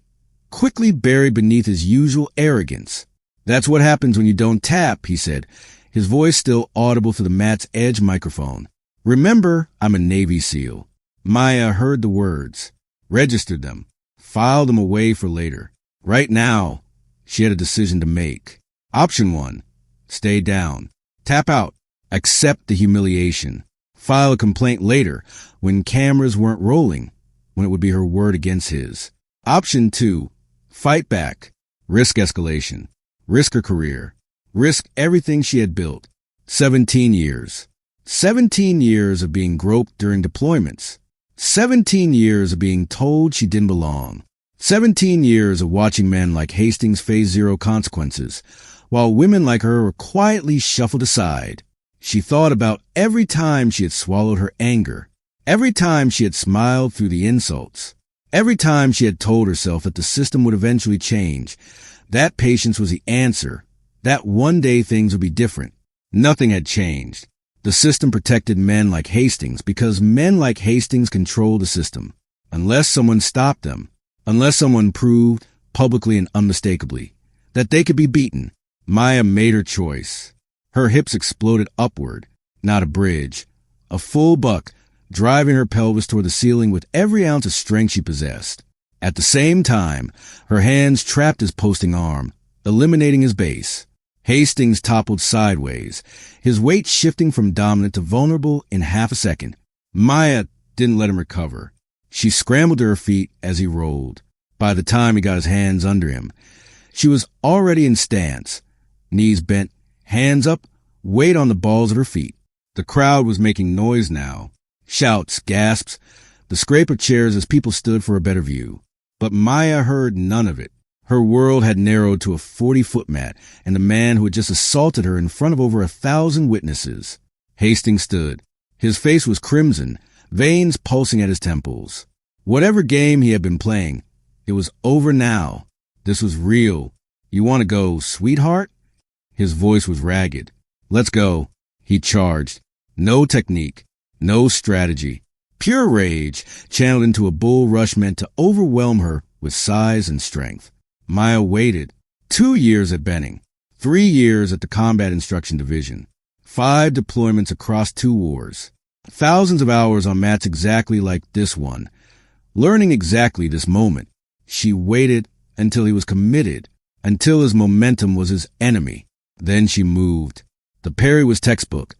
quickly buried beneath his usual arrogance. That's what happens when you don't tap, he said, his voice still audible through the mat's edge microphone. Remember, I'm a Navy SEAL. Maya heard the words, registered them, filed them away for later. Right now, she had a decision to make. Option 1, stay down. Tap out. Accept the humiliation. File a complaint later, when cameras weren't rolling, when it would be her word against his. Option 2, fight back. Risk escalation. Risk her career. Risk everything she had built. 17 years. 17 years of being groped during deployments. 17 years of being told she didn't belong. 17 years of watching men like Hastings face zero consequences, while women like her were quietly shuffled aside. She thought about every time she had swallowed her anger, every time she had smiled through the insults, every time she had told herself that the system would eventually change. That patience was the answer, that one day things would be different. Nothing had changed. The system protected men like Hastings because men like Hastings controlled the system. Unless someone stopped them, unless someone proved, publicly and unmistakably, that they could be beaten, Maya made her choice. Her hips exploded upward, not a bridge. A full buck, driving her pelvis toward the ceiling with every ounce of strength she possessed. At the same time, her hands trapped his posting arm, eliminating his base. Hastings toppled sideways, his weight shifting from dominant to vulnerable in half a second. Maya didn't let him recover. She scrambled to her feet as he rolled. By the time he got his hands under him, she was already in stance, knees bent, hands up, weight on the balls of her feet. The crowd was making noise now. Shouts, gasps, the scrape of chairs as people stood for a better view. But Maya heard none of it. Her world had narrowed to a 40-foot mat and the man who had just assaulted her in front of over 1,000 witnesses. Hastings stood. His face was crimson, veins pulsing at his temples. Whatever game he had been playing, it was over now. This was real. You want to go, sweetheart? His voice was ragged. Let's go. He charged. No technique, no strategy. Pure rage, channeled into a bull rush meant to overwhelm her with size and strength. Maya waited. 2 years at Benning, 3 years at the Combat Instruction Division, 5 deployments across 2 wars, thousands of hours on mats exactly like this one, learning exactly this moment. She waited until he was committed, until his momentum was his enemy. Then she moved. The parry was textbook.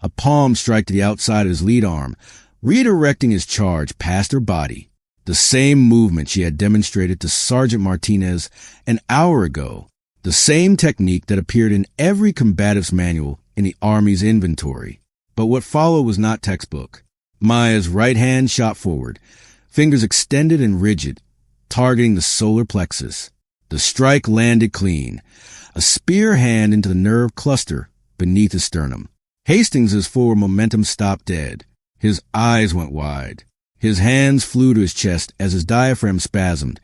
a palm strike to the outside of his lead arm, redirecting his charge past her body. The same movement she had demonstrated to Sergeant Martinez an hour ago. The same technique that appeared in every combative's manual in the Army's inventory. But what followed was not textbook. Maya's right hand shot forward, fingers extended and rigid, targeting the solar plexus. The strike landed clean, a spear hand into the nerve cluster beneath his sternum. Hastings' forward momentum stopped dead. His eyes went wide. His hands flew to his chest as his diaphragm spasmed.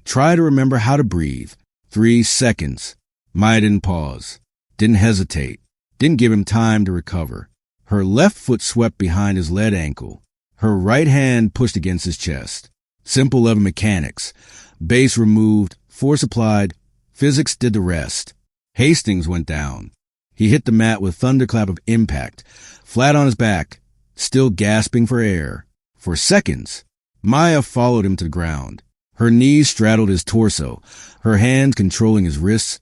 Try to remember how to breathe. 3 seconds. Maya didn't pause, didn't hesitate, didn't give him time to recover. Her left foot swept behind his lead ankle. Her right hand pushed against his chest. Simple lever mechanics. Base removed, force applied, physics did the rest. Hastings went down. He hit the mat with a thunderclap of impact, flat on his back, still gasping for air. For seconds, Maya followed him to the ground. Her knees straddled his torso, her hands controlling his wrists,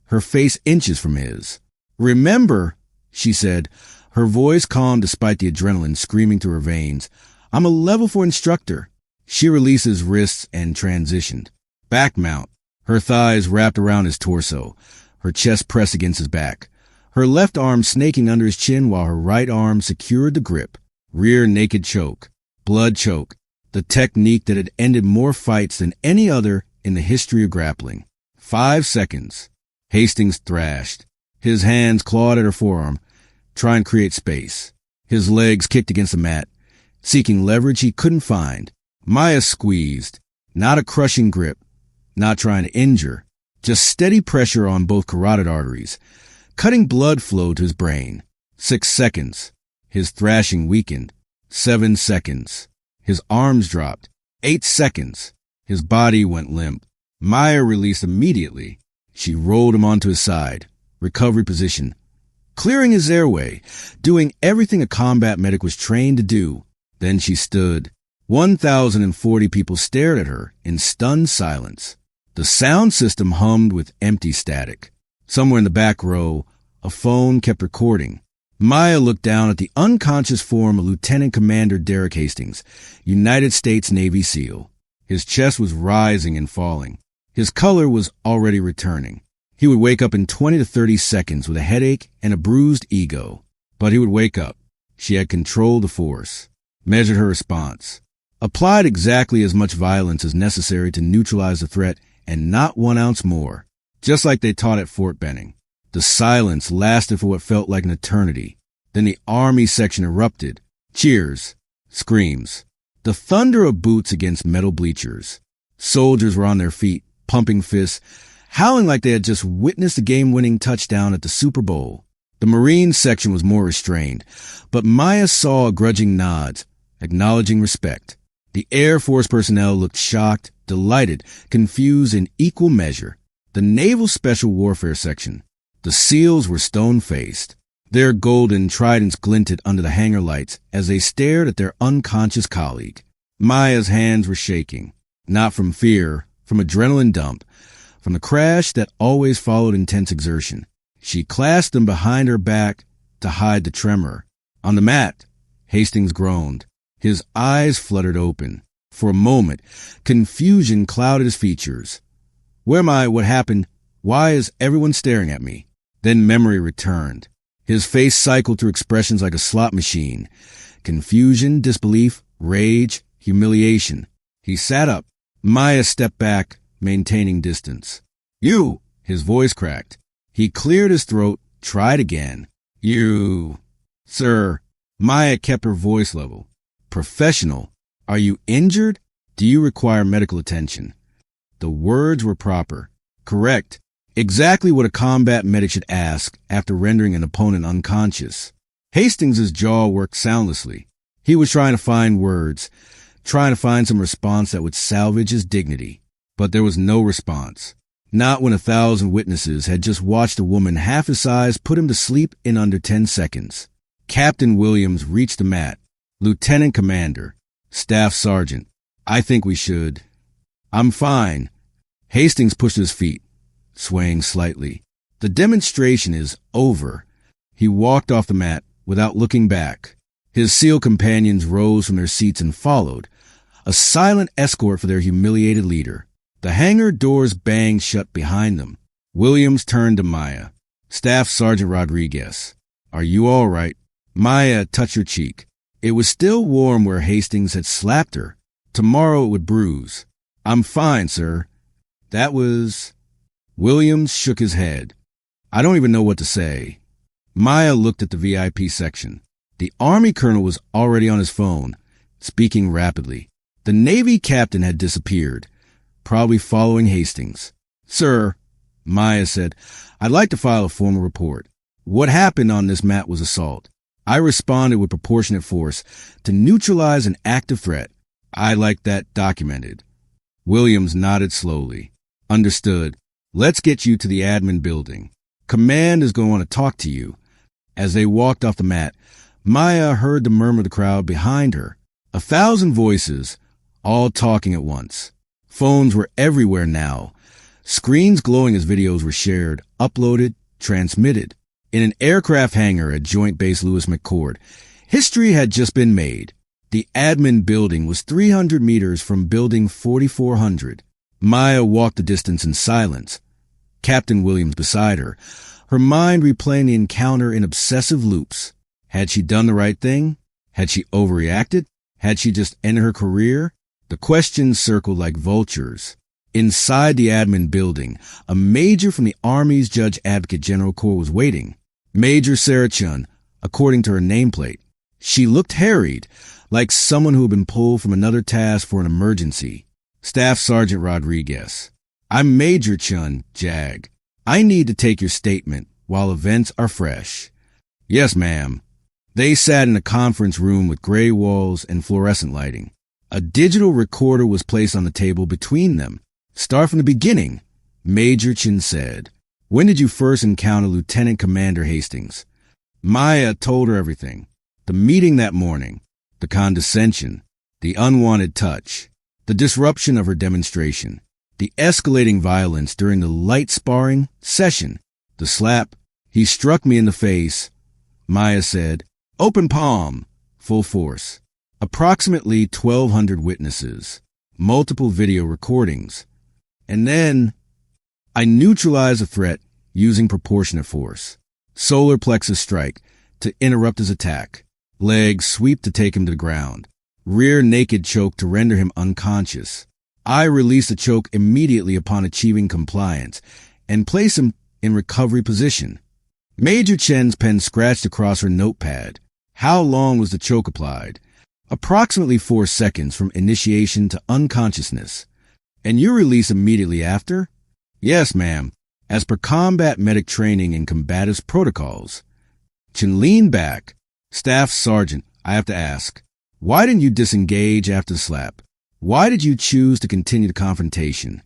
her face inches from his. "Remember," she said, her voice calm despite the adrenaline screaming through her veins, "I'm a level 4 instructor." She released his wrists and transitioned. Back mount, her thighs wrapped around his torso, her chest pressed against his back, her left arm snaking under his chin while her right arm secured the grip. Rear naked choke, blood choke, the technique that had ended more fights than any other in the history of grappling. 5 seconds. Hastings thrashed. His hands clawed at her forearm, trying to create space. His legs kicked against the mat, seeking leverage he couldn't find. Maya squeezed. Not a crushing grip, not trying to injure, just steady pressure on both carotid arteries, cutting blood flow to his brain. 6 seconds. His thrashing weakened. 7 seconds. His arms dropped. 8 seconds. His body went limp. Maya released immediately. She rolled him onto his side, recovery position, clearing his airway, doing everything a combat medic was trained to do. Then she stood. 1,040 people stared at her in stunned silence. The sound system hummed with empty static. Somewhere in the back row, a phone kept recording. Maya looked down at the unconscious form of Lieutenant Commander Derek Hastings, United States Navy SEAL. His chest was rising and falling. His color was already returning. He would wake up in 20 to 30 seconds with a headache and a bruised ego. But he would wake up. She had controlled the force, measured her response, applied exactly as much violence as necessary to neutralize the threat and not 1 ounce more, just like they taught at Fort Benning. The silence lasted for what felt like an eternity. Then the Army section erupted. Cheers, screams, the thunder of boots against metal bleachers. Soldiers were on their feet, pumping fists, howling like they had just witnessed a game-winning touchdown at the Super Bowl. The Marine section was more restrained, but Maya saw grudging nods, acknowledging respect. The Air Force personnel looked shocked, delighted, confused in equal measure. The Naval Special Warfare section. The SEALs were stone-faced. Their golden tridents glinted under the hangar lights as they stared at their unconscious colleague. Maya's hands were shaking, not from fear, from adrenaline dump, from the crash that always followed intense exertion. She clasped them behind her back to hide the tremor. On the mat, Hastings groaned. His eyes fluttered open. For a moment, confusion clouded his features. Where am I? What happened? Why is everyone staring at me? Then memory returned. His face cycled through expressions like a slot machine. Confusion, disbelief, rage, humiliation. He sat up. Maya stepped back, maintaining distance. "You!" His voice cracked. He cleared his throat, tried again. "You!" "Sir." Maya kept her voice level. "Professional. Are you injured? Do you require medical attention?" The words were proper. Correct. Exactly what a combat medic should ask after rendering an opponent unconscious. Hastings' jaw worked soundlessly. He was trying to find words, trying to find some response that would salvage his dignity. But there was no response. Not when 1,000 witnesses had just watched a woman half his size put him to sleep in under 10 seconds. Captain Williams reached the mat. "Lieutenant Commander, Staff Sergeant, I think we should." "I'm fine." Hastings pushed his feet, swaying slightly. "The demonstration is over." He walked off the mat, without looking back. His SEAL companions rose from their seats and followed, a silent escort for their humiliated leader. The hangar doors banged shut behind them. Williams turned to Maya. "Staff Sergeant Rodriguez, are you all right?" Maya touched her cheek. It was still warm where Hastings had slapped her. Tomorrow it would bruise. "I'm fine, sir." That was... Williams shook his head. "I don't even know what to say." Maya looked at the VIP section. The Army colonel was already on his phone, speaking rapidly. The Navy captain had disappeared, probably following Hastings. "Sir," Maya said, "I'd like to file a formal report. What happened on this mat was assault. I responded with proportionate force to neutralize an active threat. I'd like that documented." Williams nodded slowly. "Understood. Let's get you to the admin building. Command is going to want to talk to you." As they walked off the mat, Maya heard the murmur of the crowd behind her. 1,000 voices, all talking at once. Phones were everywhere now. Screens glowing as videos were shared, uploaded, transmitted. In an aircraft hangar at Joint Base Lewis McChord, history had just been made. The admin building was 300 meters from Building 4400. Maya walked the distance in silence, Captain Williams beside her, her mind replaying the encounter in obsessive loops. Had she done the right thing? Had she overreacted? Had she just ended her career? The questions circled like vultures. Inside the admin building, a major from the Army's Judge Advocate General Corps was waiting. Major Sarah Chun, according to her nameplate. She looked harried, like someone who had been pulled from another task for an emergency. "Staff Sergeant Rodriguez. I'm Major Chun, JAG. I need to take your statement while events are fresh." "Yes, ma'am." They sat in a conference room with gray walls and fluorescent lighting. A digital recorder was placed on the table between them. "Start from the beginning," Major Chun said. "When did you first encounter Lieutenant Commander Hastings?" Maya told her everything. The meeting that morning, the condescension, the unwanted touch, the disruption of her demonstration, the escalating violence during the light sparring session, the slap. "He struck me in the face," Maya said. "Open palm, full force." Approximately 1,200 witnesses, multiple video recordings. And then I neutralized the threat using proportionate force. Solar plexus strike to interrupt his attack. Leg sweep to take him to the ground. Rear naked choke to render him unconscious. I released the choke immediately upon achieving compliance and place him in recovery position. Major Chen's pen scratched across her notepad. How long was the choke applied? Approximately 4 seconds from initiation to unconsciousness. "And you release immediately after?" "Yes, ma'am, as per combat medic training and combatives protocols." Chen leaned back. "Staff Sergeant, I have to ask, why didn't you disengage after the slap? Why did you choose to continue the confrontation?"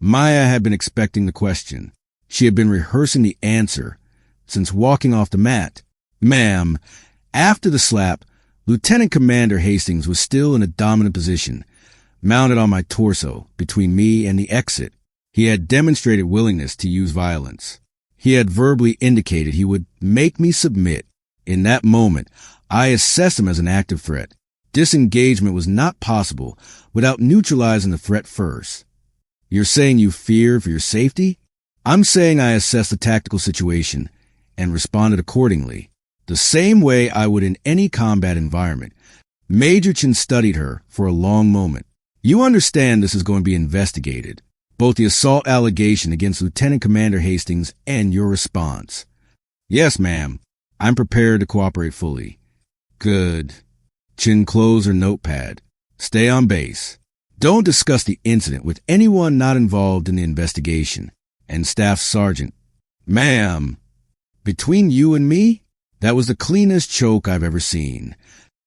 Maya had been expecting the question. She had been rehearsing the answer since walking off the mat. "Ma'am, after the slap, Lieutenant Commander Hastings was still in a dominant position, mounted on my torso between me and the exit. He had demonstrated willingness to use violence. He had verbally indicated he would make me submit. In that moment, I assessed him as an active threat. Disengagement was not possible without neutralizing the threat first." "You're saying you feared for your safety?" "I'm saying I assessed the tactical situation and responded accordingly, the same way I would in any combat environment." Major Chen studied her for a long moment. "You understand this is going to be investigated, both the assault allegation against Lieutenant Commander Hastings and your response." "Yes, ma'am. I'm prepared to cooperate fully." "Good." Chen closed her notepad. "Stay on base. Don't discuss the incident with anyone not involved in the investigation." And Staff Sergeant, "Ma'am, between you and me, that was the cleanest choke I've ever seen."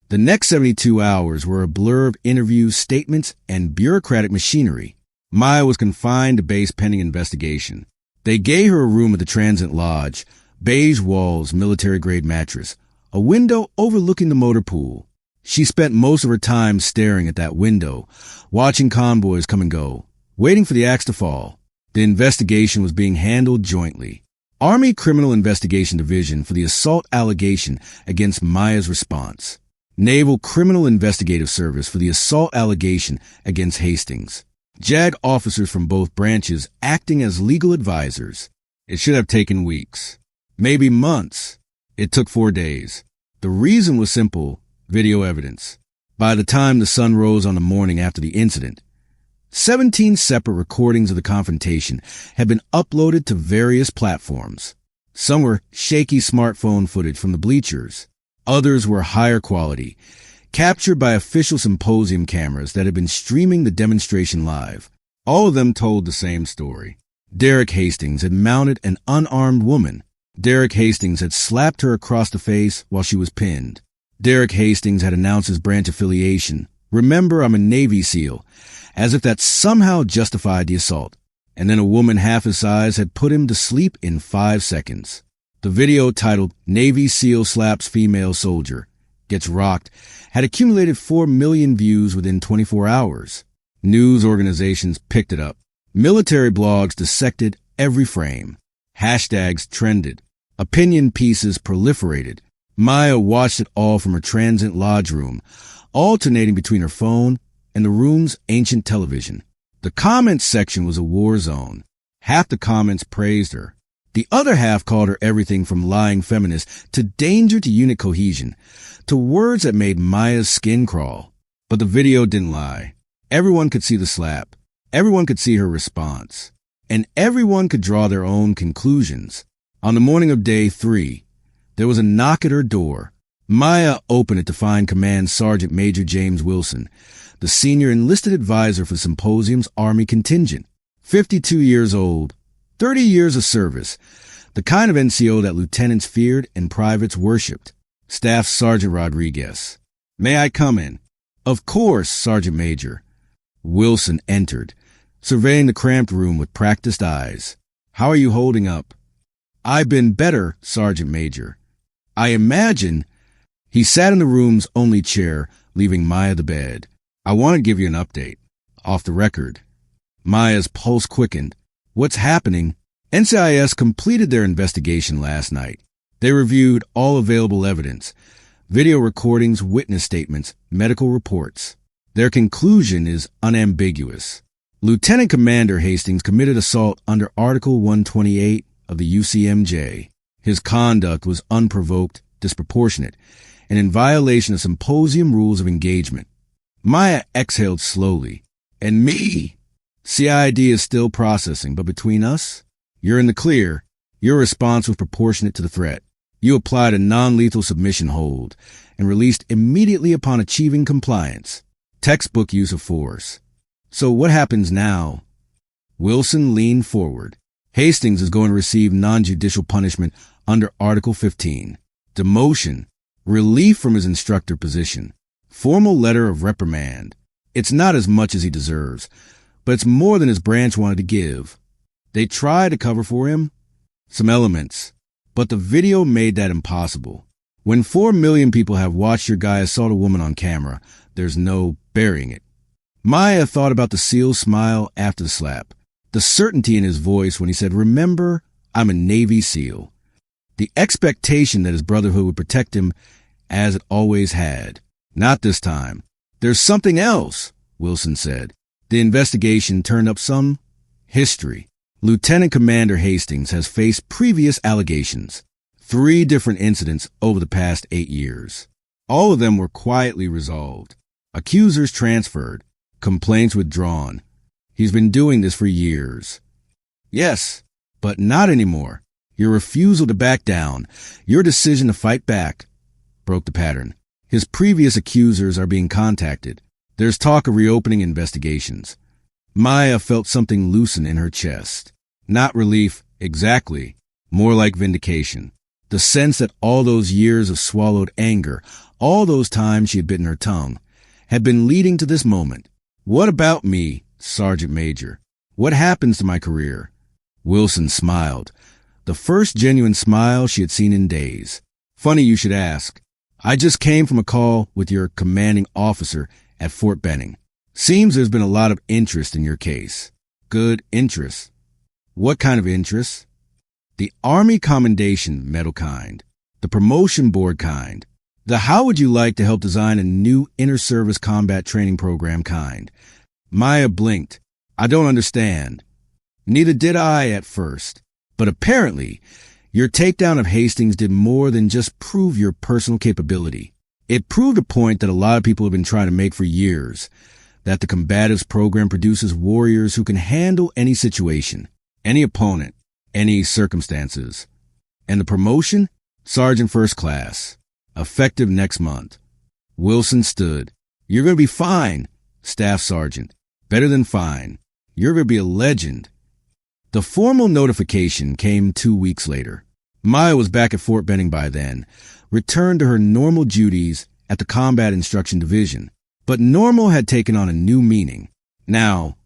The next 72 hours were a blur of interviews, statements, and bureaucratic machinery. Maya was confined to base pending investigation. They gave her a room at the Transit Lodge, beige walls, military-grade mattress, a window overlooking the motor pool. She spent most of her time staring at that window, watching convoys come and go, waiting for the axe to fall. The investigation was being handled jointly. Army Criminal Investigation Division for the assault allegation against Maya's response. Naval Criminal Investigative Service for the assault allegation against Hastings. JAG officers from both branches acting as legal advisors. It should have taken weeks, maybe months. It took 4 days. The reason was simple: video evidence. By the time the sun rose on the morning after the incident, 17 separate recordings of the confrontation had been uploaded to various platforms. Some were shaky smartphone footage from the bleachers. Others were higher quality, captured by official symposium cameras that had been streaming the demonstration live. All of them told the same story. Derek Hastings had mounted an unarmed woman. Derek Hastings had slapped her across the face while she was pinned. Derek Hastings had announced his branch affiliation. "Remember, I'm a Navy SEAL," as if that somehow justified the assault. And then a woman half his size had put him to sleep in 5 seconds. The video, titled "Navy SEAL Slaps Female Soldier, Gets Rocked," had accumulated 4 million views within 24 hours. News organizations picked it up. Military blogs dissected every frame. Hashtags trended. Opinion pieces proliferated. Maya watched it all from her transient lodge room, alternating between her phone and the room's ancient television. The comments section was a war zone. Half the comments praised her. The other half called her everything from lying feminist to danger to unit cohesion, to words that made Maya's skin crawl. But the video didn't lie. Everyone could see the slap. Everyone could see her response. And everyone could draw their own conclusions. On the morning of day 3, there was a knock at her door. Maya opened it to find Command Sergeant Major James Wilson, the senior enlisted advisor for Symposium's Army contingent. 52 years old, 30 years of service, the kind of NCO that lieutenants feared and privates worshipped. Staff Sergeant Rodriguez. "May I come in?" "Of course, Sergeant Major." Wilson entered, surveying the cramped room with practiced eyes. "How are you holding up?" "I've been better, Sergeant Major." "I imagine." He sat in the room's only chair, leaving Maya the bed. "I want to give you an update. Off the record." Maya's pulse quickened. "What's happening?" "NCIS completed their investigation last night. They reviewed all available evidence, video recordings, witness statements, medical reports. Their conclusion is unambiguous. Lieutenant Commander Hastings committed assault under Article 128 of the UCMJ. His conduct was unprovoked, disproportionate, and in violation of Symposium rules of engagement. Maya exhaled slowly. "And me?" "CID is still processing, but between us, you're in the clear. Your response was proportionate to the threat. You applied a non-lethal submission hold and released immediately upon achieving compliance. Textbook use of force. So what happens now?" Wilson leaned forward. "Hastings is going to receive non-judicial punishment under Article 15. Demotion, relief from his instructor position, formal letter of reprimand. It's not as much as he deserves, but it's more than his branch wanted to give. They tried to cover for him, some elements, but the video made that impossible. When 4 million people have watched your guy assault a woman on camera, there's no burying it." Maya thought about the SEAL's smile after the slap, the certainty in his voice when he said, "Remember, I'm a Navy SEAL." The expectation that his brotherhood would protect him as it always had. "Not this time. There's something else," Wilson said. The investigation turned up some history. Lieutenant Commander Hastings has faced previous allegations. 3 different incidents over the past 8 years. All of them were quietly resolved. Accusers transferred. Complaints withdrawn. He's been doing this for years. "Yes, but not anymore. Your refusal to back down, your decision to fight back, broke the pattern. His previous accusers are being contacted. There's talk of reopening investigations." Maya felt something loosen in her chest. Not relief, exactly. More like vindication. The sense that all those years of swallowed anger, all those times she had bitten her tongue, had been leading to this moment. "What about me, Sergeant Major? What happens to my career?" Wilson smiled. The first genuine smile she had seen in days. "Funny you should ask. I just came from a call with your commanding officer at Fort Benning. Seems there's been a lot of interest in your case." "Good interest. What kind of interest?" The Army Commendation Medal kind. The Promotion Board kind. The How Would You Like to Help Design a New Inter-Service Combat Training Program kind. Maya blinked. I don't understand. Neither did I at first. But apparently, your takedown of Hastings did more than just prove your personal capability. It proved a point that a lot of people have been trying to make for years, that the Combatives program produces warriors who can handle any situation, any opponent, any circumstances. And the promotion? Sergeant First Class. Effective next month. Wilson stood. You're going to be fine, Staff Sergeant. Better than fine. You're going to be a legend. The formal notification came 2 weeks later. Maya was back at Fort Benning by then, returned to her normal duties at the Combat Instruction Division. But normal had taken on a new meaning. Now,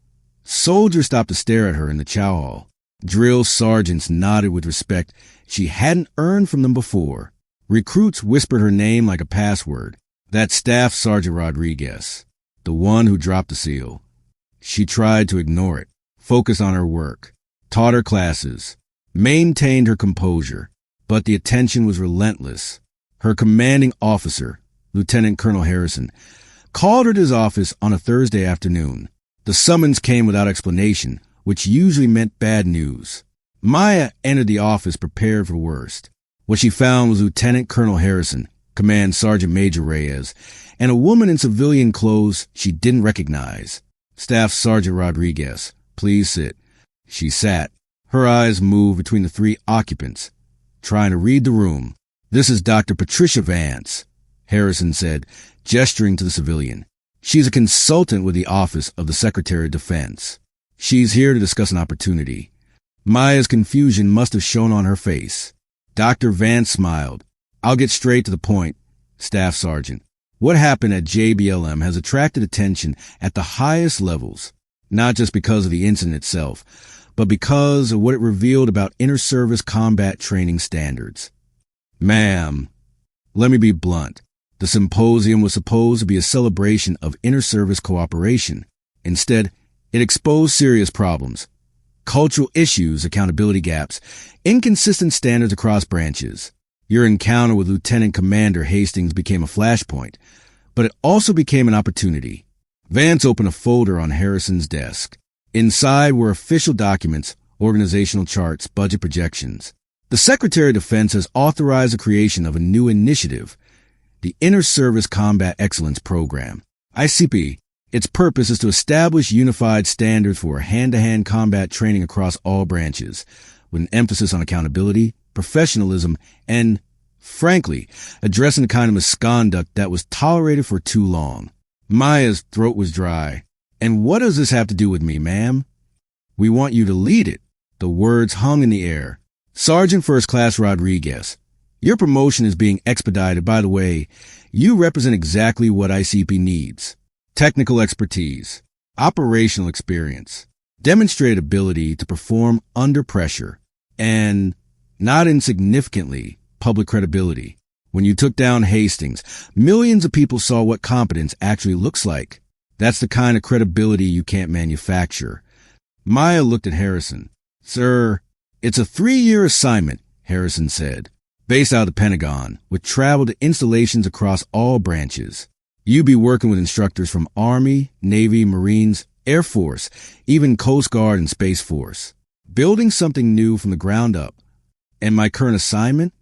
soldiers stopped to stare at her in the chow hall. Drill sergeants nodded with respect she hadn't earned from them before. Recruits whispered her name like a password. That Staff Sergeant Rodriguez, the one who dropped the seal. She tried to ignore it, focus on her work, taught her classes, maintained her composure, but the attention was relentless. Her commanding officer, Lieutenant Colonel Harrison, called her to his office on a Thursday afternoon. The summons came without explanation, which usually meant bad news. Maya entered the office prepared for the worst. What she found was Lieutenant Colonel Harrison, Command Sergeant Major Reyes, and a woman in civilian clothes she didn't recognize. Staff Sergeant Rodriguez, please sit. She sat. Her eyes moved between the three occupants, trying to read the room. This is Dr. Patricia Vance, Harrison said, gesturing to the civilian. She's a consultant with the Office of the Secretary of Defense. She's here to discuss an opportunity. Maya's confusion must have shown on her face. Dr. Vance smiled. I'll get straight to the point, Staff Sergeant. What happened at JBLM has attracted attention at the highest levels, not just because of the incident itself, but because of what it revealed about inter-service combat training standards. Ma'am, let me be blunt. The symposium was supposed to be a celebration of inter-service cooperation. Instead, it exposed serious problems. Cultural issues, accountability gaps, inconsistent standards across branches. Your encounter with Lieutenant Commander Hastings became a flashpoint, but it also became an opportunity. Vance opened a folder on Harrison's desk. Inside were official documents, organizational charts, budget projections. The Secretary of Defense has authorized the creation of a new initiative, the Inter-Service Combat Excellence Program, ICP. Its purpose is to establish unified standards for hand-to-hand combat training across all branches, with an emphasis on accountability, professionalism, and, frankly, addressing the kind of misconduct that was tolerated for too long. Maya's throat was dry. And what does this have to do with me, ma'am? We want you to lead it. The words hung in the air. Sergeant First Class Rodriguez, your promotion is being expedited. By the way, you represent exactly what ICP needs. Technical expertise, operational experience, demonstrated ability to perform under pressure, and, not insignificantly, public credibility. When you took down Hastings, millions of people saw what competence actually looks like. That's the kind of credibility you can't manufacture. Maya looked at Harrison. Sir, it's a 3-year assignment, Harrison said, based out of the Pentagon, with travel to installations across all branches. You'd be working with instructors from Army, Navy, Marines, Air Force, even Coast Guard and Space Force. Building something new from the ground up. And my current assignment?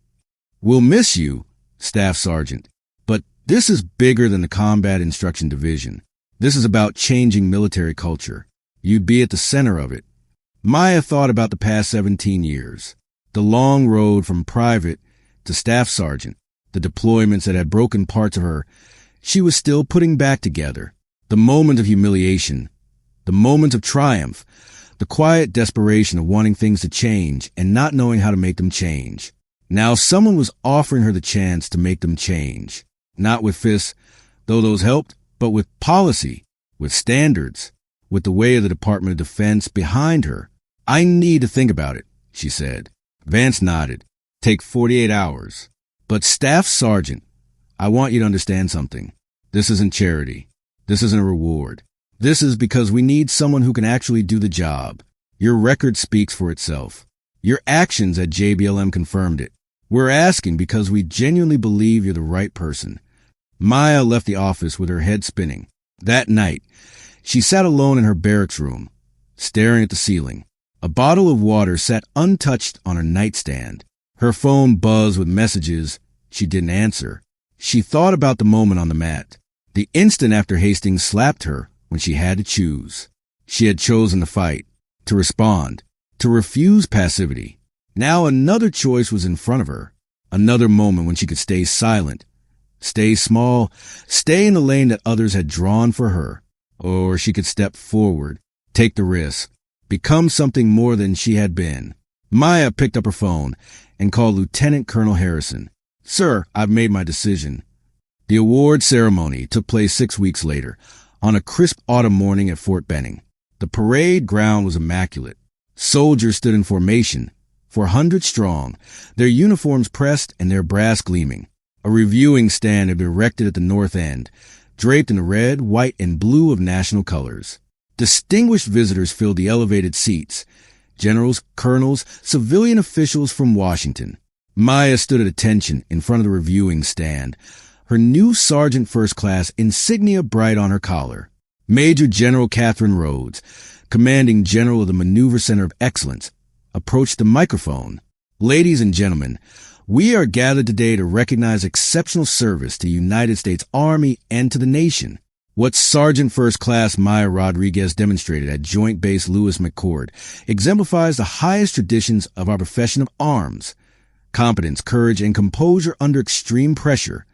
We'll miss you, Staff Sergeant. But this is bigger than the Combat Instruction Division. This is about changing military culture. You'd be at the center of it. Maya thought about the past 17 years. The long road from private to Staff Sergeant. The deployments that had broken parts of her she was still putting back together. The moment of humiliation, the moment of triumph, the quiet desperation of wanting things to change and not knowing how to make them change. Now someone was offering her the chance to make them change. Not with fists, though those helped, but with policy, with standards, with the way of the Department of Defense behind her. I need to think about it, she said. Vance nodded. Take 48 hours. But Staff Sergeant, I want you to understand something. This isn't charity. This isn't a reward. This is because we need someone who can actually do the job. Your record speaks for itself. Your actions at JBLM confirmed it. We're asking because we genuinely believe you're the right person. Maya left the office with her head spinning. That night, she sat alone in her barracks room, staring at the ceiling. A bottle of water sat untouched on her nightstand. Her phone buzzed with messages she didn't answer. She thought about the moment on the mat, the instant after Hastings slapped her when she had to choose. She had chosen to fight, to respond, to refuse passivity. Now another choice was in front of her, another moment when she could stay silent, stay small, stay in the lane that others had drawn for her. Or she could step forward, take the risk, become something more than she had been. Maya picked up her phone and called Lieutenant Colonel Harrison. Sir, I've made my decision. The award ceremony took place 6 weeks later, on a crisp autumn morning at Fort Benning. The parade ground was immaculate. Soldiers stood in formation, 400 strong, their uniforms pressed and their brass gleaming. A reviewing stand had been erected at the north end, draped in the red, white, and blue of national colors. Distinguished visitors filled the elevated seats. Generals, colonels, civilian officials from Washington. Maya stood at attention in front of the reviewing stand, her new Sergeant First Class insignia bright on her collar. Major General Catherine Rhodes, commanding general of the Maneuver Center of Excellence, approached the microphone. Ladies and gentlemen, we are gathered today to recognize exceptional service to the United States Army and to the nation. What Sergeant First Class Maya Rodriguez demonstrated at Joint Base Lewis McChord exemplifies the highest traditions of our profession of arms. Competence, courage, and composure under extreme pressure.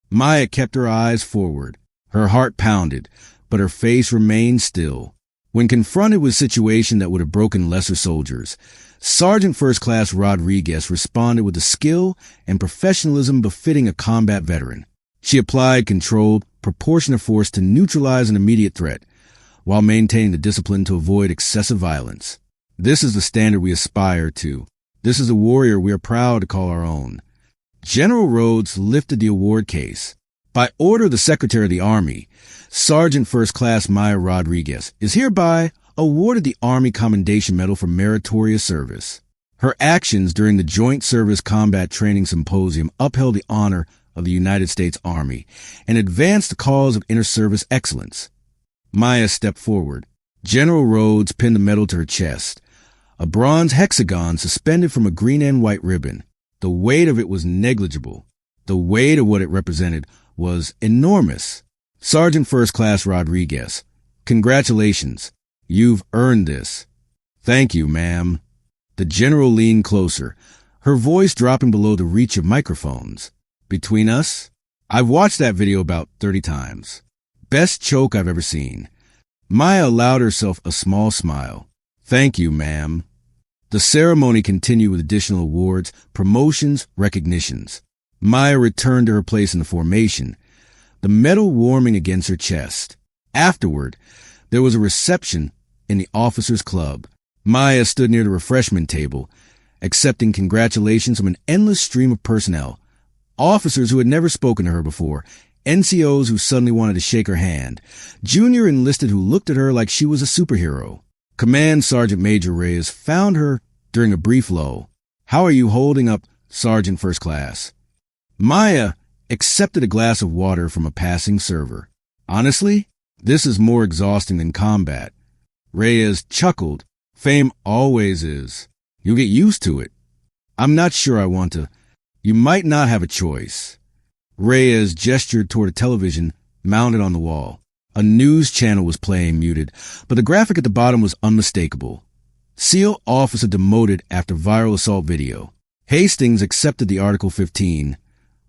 Maya kept her eyes forward. Her heart pounded, but her face remained still. When confronted with a situation that would have broken lesser soldiers, Sergeant First Class Rodriguez responded with the skill and professionalism befitting a combat veteran. She applied controlled, proportionate force to neutralize an immediate threat, while maintaining the discipline to avoid excessive violence. This is the standard we aspire to. This is a warrior we are proud to call our own. General Rhodes lifted the award case. By order of the Secretary of the Army, Sergeant First Class Maya Rodriguez is hereby awarded the Army Commendation Medal for meritorious service. Her actions during the Joint Service Combat Training Symposium upheld the honor of the United States Army and advanced the cause of inter-service excellence. Maya stepped forward. General Rhodes pinned the medal to her chest, a bronze hexagon suspended from a green and white ribbon. The weight of it was negligible. The weight of what it represented was enormous. Sergeant First Class Rodriguez, congratulations. You've earned this. Thank you, ma'am. The general leaned closer, her voice dropping below the reach of microphones. Between us, I've watched that video about 30 times. Best choke I've ever seen. Maya allowed herself a small smile. Thank you, ma'am. The ceremony continued with additional awards, promotions, recognitions. Maya returned to her place in the formation, the medal warming against her chest. Afterward, there was a reception in the officers' club. Maya stood near the refreshment table, accepting congratulations from an endless stream of personnel. Officers who had never spoken to her before, NCOs who suddenly wanted to shake her hand, junior enlisted who looked at her like she was a superhero. Command Sergeant Major Reyes found her during a brief lull. How are you holding up, Sergeant First Class? Maya accepted a glass of water from a passing server. Honestly, this is more exhausting than combat. Reyes chuckled. Fame always is. You'll get used to it. I'm not sure I want to. You might not have a choice. Reyes gestured toward a television mounted on the wall. A news channel was playing muted, but the graphic at the bottom was unmistakable. SEAL officer demoted after viral assault video. Hastings accepted the Article 15.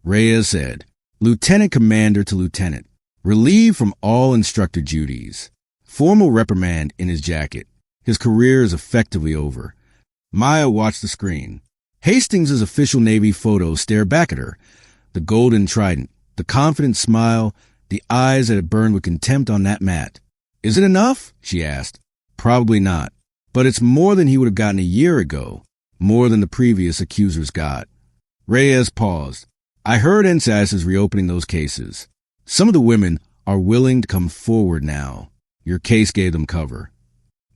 Reyes said, Lieutenant Commander to Lieutenant, relieved from all instructor duties. Formal reprimand in his jacket. His career is effectively over. Maya watched the screen. Hastings' official Navy photo stared back at her. The golden trident, the confident smile, the eyes that had burned with contempt on that mat. Is it enough? She asked. Probably not. But it's more than he would have gotten a year ago. More than the previous accusers got. Reyes paused. I heard NCIS is reopening those cases. Some of the women are willing to come forward now. Your case gave them cover.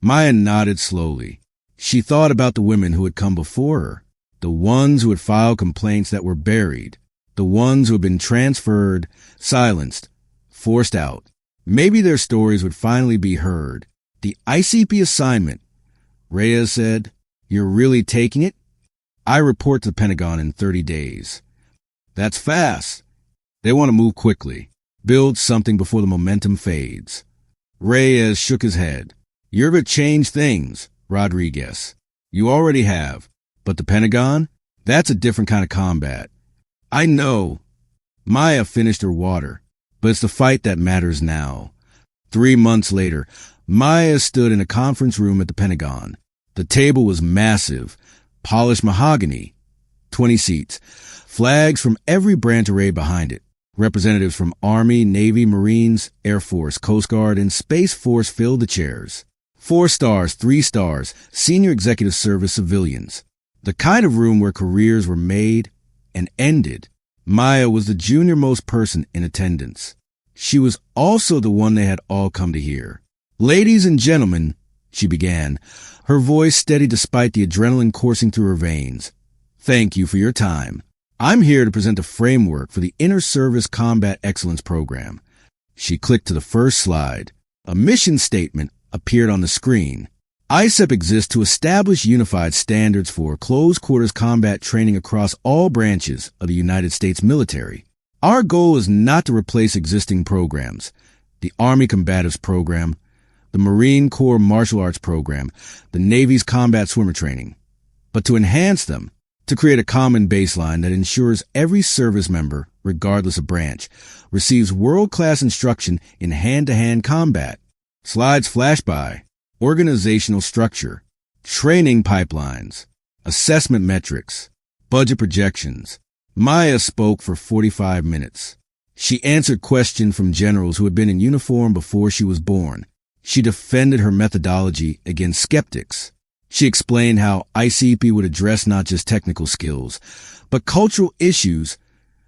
Maya nodded slowly. She thought about the women who had come before her, the ones who had filed complaints that were buried, the ones who had been transferred, silenced, forced out. Maybe their stories would finally be heard. The ICP assignment, Reyes said. You're really taking it? I report to the Pentagon in 30 days. That's fast. They want to move quickly, build something before the momentum fades. Reyes shook his head. You're going to change things, Rodriguez. You already have. But the Pentagon? That's a different kind of combat. I know. Maya finished her water, but it's the fight that matters now. 3 months later, Maya stood in a conference room at the Pentagon. The table was massive, polished mahogany, 20 seats, flags from every branch array behind it. Representatives from Army, Navy, Marines, Air Force, Coast Guard, and Space Force filled the chairs. 4 stars, 3 stars, senior executive service civilians. The kind of room where careers were made and ended. Maya was the junior-most person in attendance. She was also the one they had all come to hear. Ladies and gentlemen, she began, her voice steady despite the adrenaline coursing through her veins. Thank you for your time. I'm here to present a framework for the Inter-Service Combat Excellence Program. She clicked to the first slide. A mission statement appeared on the screen. ICEP exists to establish unified standards for close-quarters combat training across all branches of the United States military. Our goal is not to replace existing programs, the Army Combatives Program, the Marine Corps Martial Arts Program, the Navy's Combat Swimmer Training, but to enhance them, to create a common baseline that ensures every service member, regardless of branch, receives world-class instruction in hand-to-hand combat. Slides flash by. Organizational structure, training pipelines, assessment metrics, budget projections. Maya spoke for 45 minutes. She answered questions from generals who had been in uniform before she was born. She defended her methodology against skeptics. She explained how ICP would address not just technical skills, but cultural issues,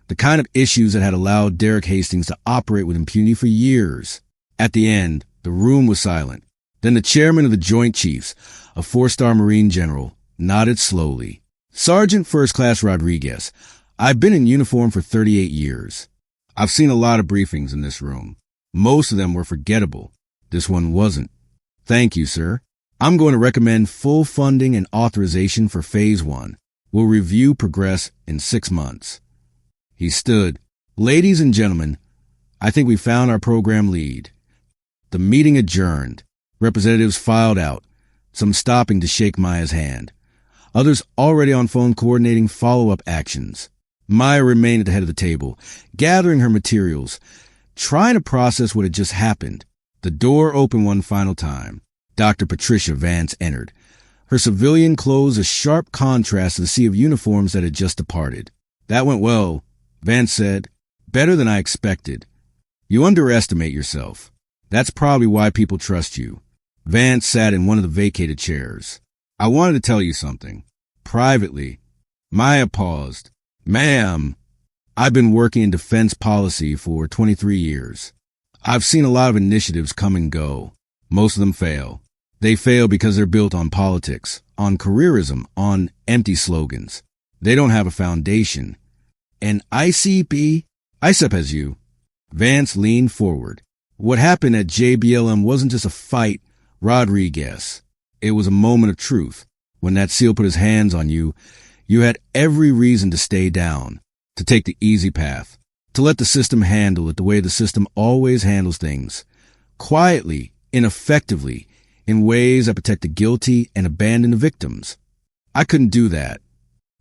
the kind of issues that had allowed Derek Hastings to operate with impunity for years. At the end, the room was silent. Then the chairman of the Joint Chiefs, a 4-star Marine general, nodded slowly. Sergeant First Class Rodriguez, I've been in uniform for 38 years. I've seen a lot of briefings in this room. Most of them were forgettable. This one wasn't. Thank you, sir. I'm going to recommend full funding and authorization for Phase 1. We'll review progress in 6 months. He stood. Ladies and gentlemen, I think we found our program lead. The meeting adjourned. Representatives filed out, some stopping to shake Maya's hand, others already on phone coordinating follow-up actions. Maya remained at the head of the table, gathering her materials, trying to process what had just happened. The door opened one final time. Dr. Patricia Vance entered, her civilian clothes a sharp contrast to the sea of uniforms that had just departed. That went well, Vance said. Better than I expected. You underestimate yourself. That's probably why people trust you. Vance sat in one of the vacated chairs. I wanted to tell you something. Privately. Maya paused. Ma'am, I've been working in defense policy for 23 years. I've seen a lot of initiatives come and go. Most of them fail. They fail because they're built on politics, on careerism, on empty slogans. They don't have a foundation. And ICP has you. Vance leaned forward. What happened at JBLM wasn't just a fight, Rodriguez. It was a moment of truth. When that SEAL put his hands on you, you had every reason to stay down, to take the easy path, to let the system handle it the way the system always handles things. Quietly, ineffectively, in ways that protect the guilty and abandon the victims. I couldn't do that.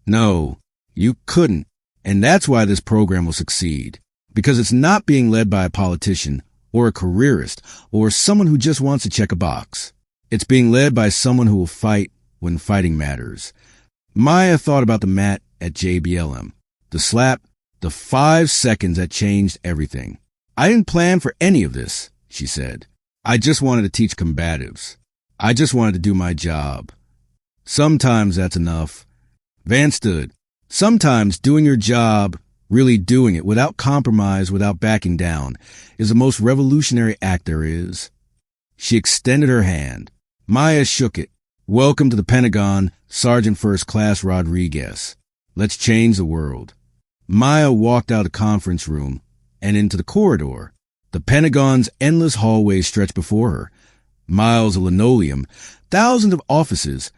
No, you couldn't. And that's why this program will succeed. Because it's not being led by a politician, or a careerist, or someone who just wants to check a box. It's being led by someone who will fight when fighting matters. Maya thought about the mat at JBLM, the slap, the 5 seconds that changed everything. I didn't plan for any of this, she said. I just wanted to teach combatives. I just wanted to do my job. Sometimes that's enough. Vance stood. Sometimes doing your job, really doing it without compromise, without backing down, is the most revolutionary act there is. She extended her hand. Maya shook it. Welcome to the Pentagon, Sergeant First Class Rodriguez. Let's change the world. Maya walked out of the conference room and into the corridor. The Pentagon's endless hallways stretched before her. Miles of linoleum, thousands of offices,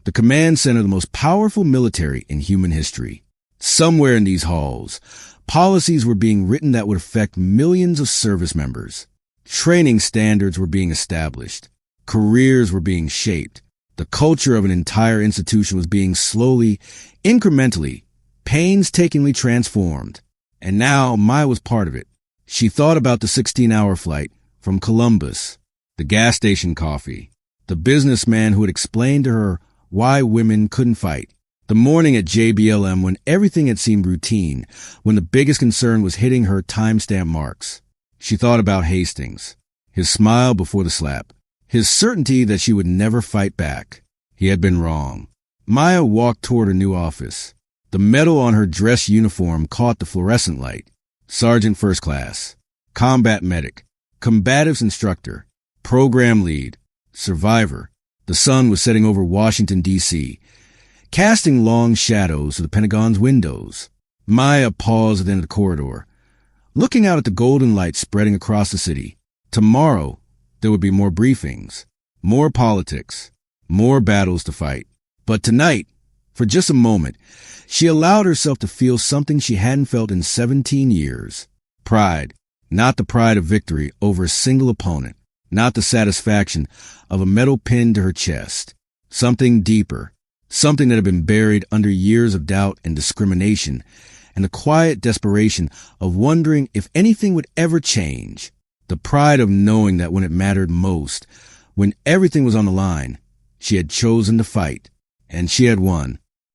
the command center of the most powerful military in human history. Somewhere in these halls, policies were being written that would affect millions of service members. Training standards were being established. Careers were being shaped. The culture of an entire institution was being slowly, incrementally, painstakingly transformed. And now Maya was part of it. She thought about the 16-hour flight from Columbus, the gas station coffee, the businessman who had explained to her why women couldn't fight, the morning at JBLM when everything had seemed routine, when the biggest concern was hitting her timestamp marks. She thought about Hastings, his smile before the slap, his certainty that she would never fight back. He had been wrong. Maya walked toward her new office. The metal on her dress uniform caught the fluorescent light. Sergeant First Class, Combat Medic, Combatives Instructor, Program Lead, Survivor. The sun was setting over Washington, D.C., casting long shadows to the Pentagon's windows. Maya paused at the end of the corridor, looking out at the golden light spreading across the city. Tomorrow, there would be more briefings, more politics, more battles to fight. But tonight, for just a moment, she allowed herself to feel something she hadn't felt in 17 years. Pride, not the pride of victory over a single opponent, not the satisfaction of a medal pinned to her chest. Something deeper, something that had been buried under years of doubt and discrimination, and the quiet desperation of wondering if anything would ever change. The pride of knowing that when it mattered most, when everything was on the line, she had chosen to fight, and she had won.